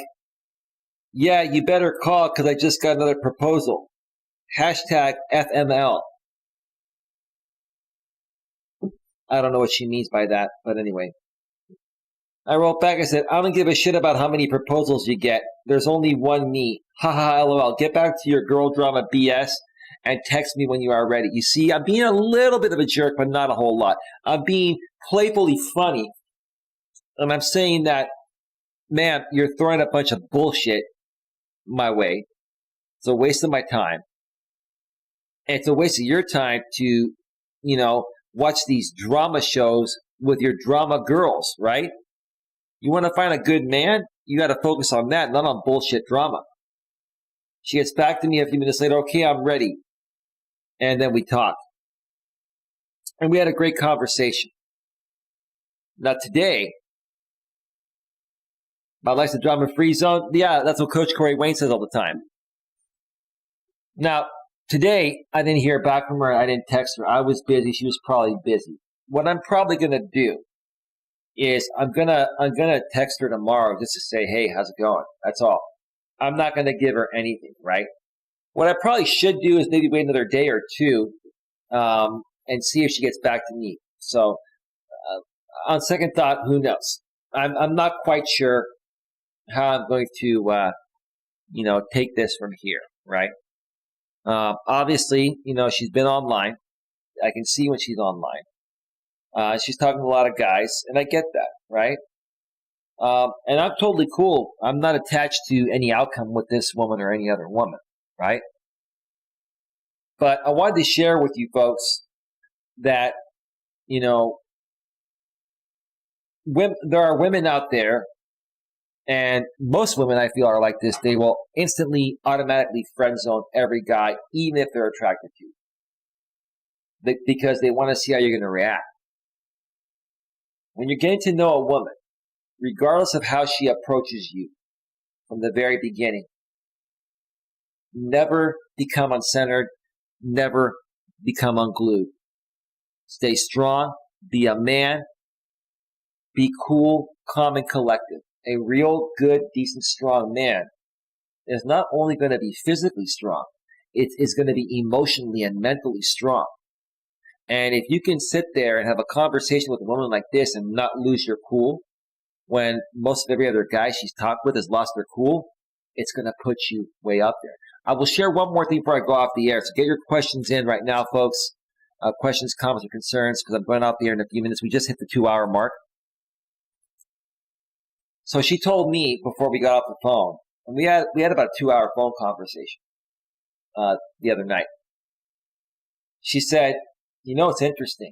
yeah, you better call because I just got another proposal. #FML. I don't know what she means by that, but anyway. I wrote back and said, I don't give a shit about how many proposals you get. There's only one me. Haha, LOL. Get back to your girl drama BS and text me when you are ready. You see, I'm being a little bit of a jerk, but not a whole lot. I'm being playfully funny. And I'm saying that, man, you're throwing a bunch of bullshit my way. It's a waste of my time. And it's a waste of your time to, watch these drama shows with your drama girls, right? You want to find a good man? You got to focus on that, not on bullshit drama. She gets back to me a few minutes later. Okay, I'm ready. And then we talked. And we had a great conversation. Now today, my life's a drama-free zone. Yeah, that's what Coach Corey Wayne says all the time. Now, today, I didn't hear back from her. I didn't text her. I was busy. She was probably busy. What I'm probably going to do is I'm gonna text her tomorrow just to say, hey, how's it going? That's all. I'm not going to give her anything, right? What I probably should do is maybe wait another day or two and see if she gets back to me. So on second thought, who knows? I'm not quite sure how I'm going to, take this from here, right? Obviously, she's been online. I can see when she's online. She's talking to a lot of guys, and I get that, right? And I'm totally cool. I'm not attached to any outcome with this woman or any other woman, right? But I wanted to share with you folks that, there are women out there, and most women I feel are like this. They will instantly, automatically friend zone every guy, even if they're attracted to you, because they want to see how you're going to react. When you're getting to know a woman, regardless of how she approaches you from the very beginning, never become uncentered, never become unglued. Stay strong, be a man, be cool, calm, and collective. A real, good, decent, strong man is not only going to be physically strong, it is going to be emotionally and mentally strong. And if you can sit there and have a conversation with a woman like this and not lose your cool, when most of every other guy she's talked with has lost their cool, it's going to put you way up there. I will share one more thing before I go off the air. So get your questions in right now, folks. Questions, comments, or concerns, because I'm going off the air in a few minutes. We just hit the 2-hour mark. So she told me before we got off the phone, and we had about a 2-hour phone conversation the other night. She said, you know, it's interesting.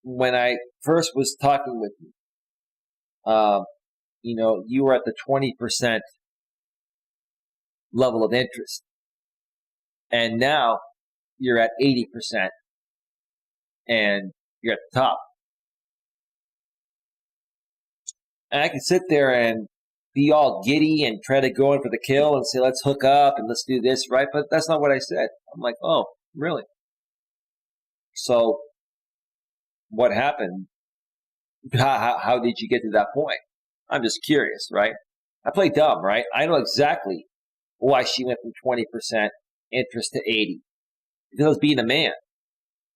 When I first was talking with you, you know, you were at the 20% level of interest. And now you're at 80% and you're at the top. And I can sit there and be all giddy and try to go in for the kill and say, let's hook up and let's do this, right? But that's not what I said. I'm like, oh, really? So what happened? How did you get to that point? I'm just curious, right? I play dumb, right? I know exactly why she went from 20% interest to 80. Because I was being a man.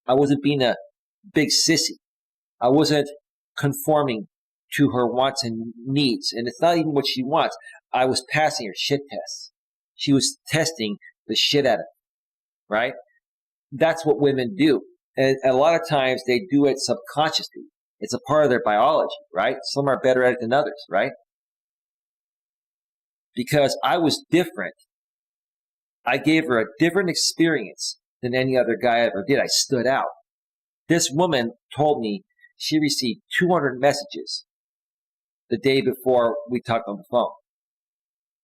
I wasn't being a big sissy. I wasn't conforming to her wants and needs. And it's not even what she wants. I was passing her shit tests. She was testing the shit out of me, right? That's what women do. And a lot of times they do it subconsciously. It's a part of their biology, right? Some are better at it than others, right? Because I was different. I gave her a different experience than any other guy ever did. I stood out. This woman told me she received 200 messages the day before we talked on the phone.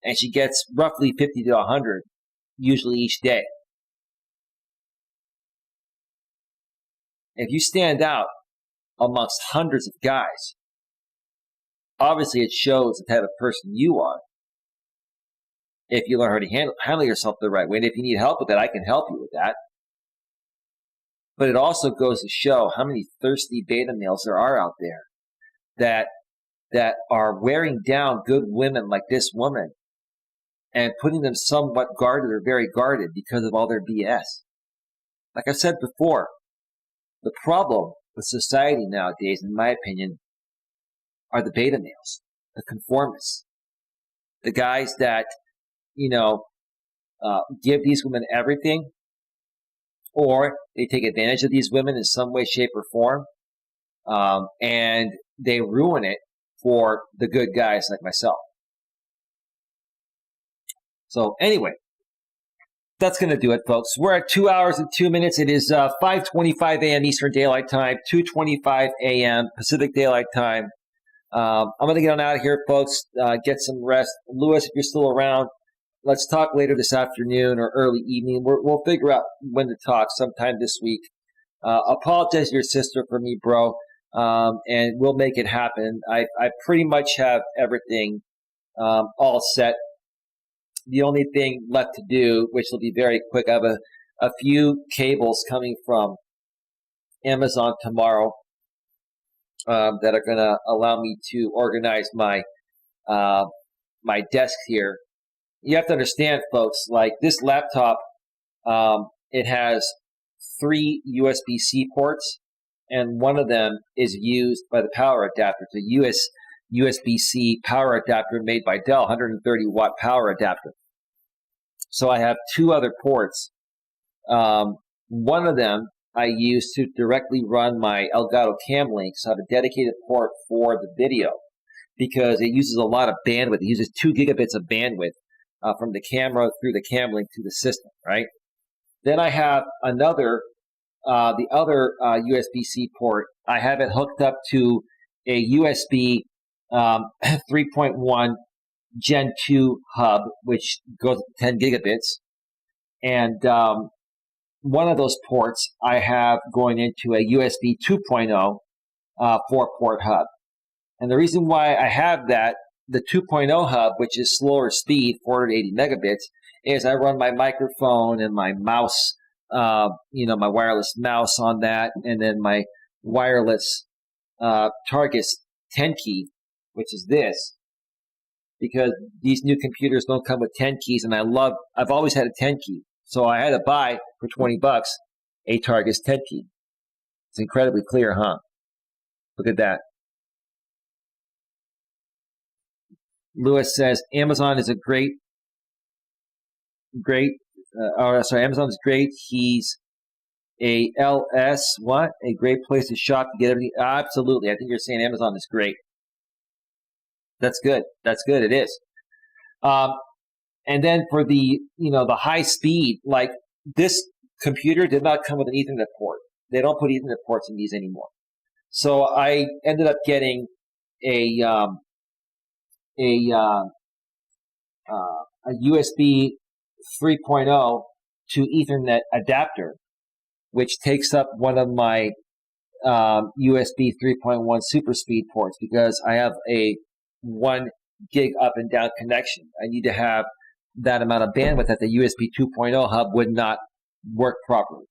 And she gets roughly 50 to 100 usually each day. If you stand out amongst hundreds of guys, obviously it shows the type of person you are. If you learn how to handle yourself the right way, and if you need help with that, I can help you with that. But it also goes to show how many thirsty beta males there are out there that are wearing down good women like this woman and putting them somewhat guarded or very guarded because of all their BS. Like I said before, the problem with society nowadays, in my opinion, are the beta males, the conformists, the guys that, you know, give these women everything, or they take advantage of these women in some way, shape, or form, and they ruin it for the good guys like myself. So anyway, that's going to do it, folks. We're at 2 hours and 2 minutes. It is 5:25 a.m. Eastern Daylight Time, 2:25 a.m. Pacific Daylight Time. I'm going to get on out of here, folks. Get some rest. Lewis, if you're still around, let's talk later this afternoon or early evening. We'll figure out when to talk sometime this week. Apologize to your sister for me, bro, and we'll make it happen. I pretty much have everything all set. The only thing left to do, which will be very quick, I have a few cables coming from Amazon tomorrow that are going to allow me to organize my my desk here. You have to understand, folks, like this laptop, it has 3 USB-C ports, and one of them is used by the power adapter. It's a USB-C power adapter made by Dell, 130-watt power adapter. So I have 2 other ports. One of them I use to directly run my Elgato Cam Link. So I have a dedicated port for the video because it uses a lot of bandwidth. It uses 2 gigabits of bandwidth from the camera through the Cam Link to the system, right? Then I have another, the other USB-C port. I have it hooked up to a USB 3.1 Gen 2 hub, which goes to 10 gigabits. And one of those ports I have going into a USB 2.0 4-port hub. And the reason why I have that, the 2.0 hub, which is slower speed, 480 megabits, is I run my microphone and my mouse, my wireless mouse on that, and then my wireless Targus 10 key, which is this, because these new computers don't come with 10 keys, and I've always had a 10 key. So I had to buy for $20 a Targus 10 key. It's incredibly clear, huh? Look at that. Lewis says Amazon is a Amazon's great. He's a LS, what? A great place to shop to get everything. Absolutely. I think you're saying Amazon is great. That's good. That's good. It is. And then for the high speed, like this computer did not come with an Ethernet port. They don't put Ethernet ports in these anymore. So I ended up getting a USB 3.0 to Ethernet adapter, which takes up one of my USB 3.1 super speed ports because I have a 1 gig up and down connection. I need to have that amount of bandwidth that the USB 2.0 hub would not work properly.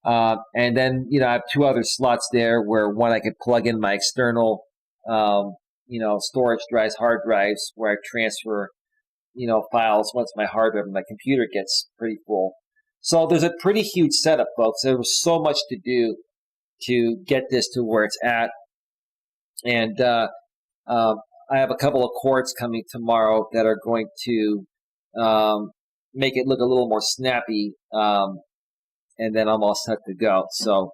And then, I have 2 other slots there where one I could plug in my external, storage drives, hard drives, where I transfer, files once my hard drive and my computer gets pretty full. So there's a pretty huge setup, folks. There was so much to do to get this to where it's at. And I have a couple of cords coming tomorrow that are going to make it look a little more snappy. And then I'm all set to go. So,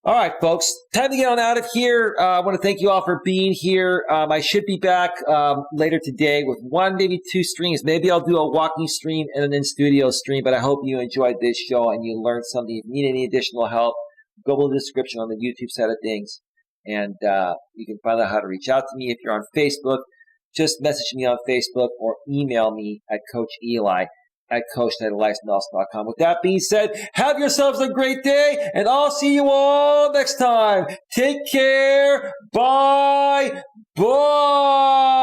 all right, folks, time to get on out of here. I want to thank you all for being here. I should be back later today with 1, maybe 2 streams. Maybe I'll do a walking stream and an in-studio stream, but I hope you enjoyed this show and you learned something. If you need any additional help, go to the description on the YouTube side of things, and you can find out how to reach out to me. If you're on Facebook, just message me on Facebook or email me at Coach Eli at coach@eliasmelas.com. With that being said, have yourselves a great day, and I'll see you all next time. Take care. Bye. Bye.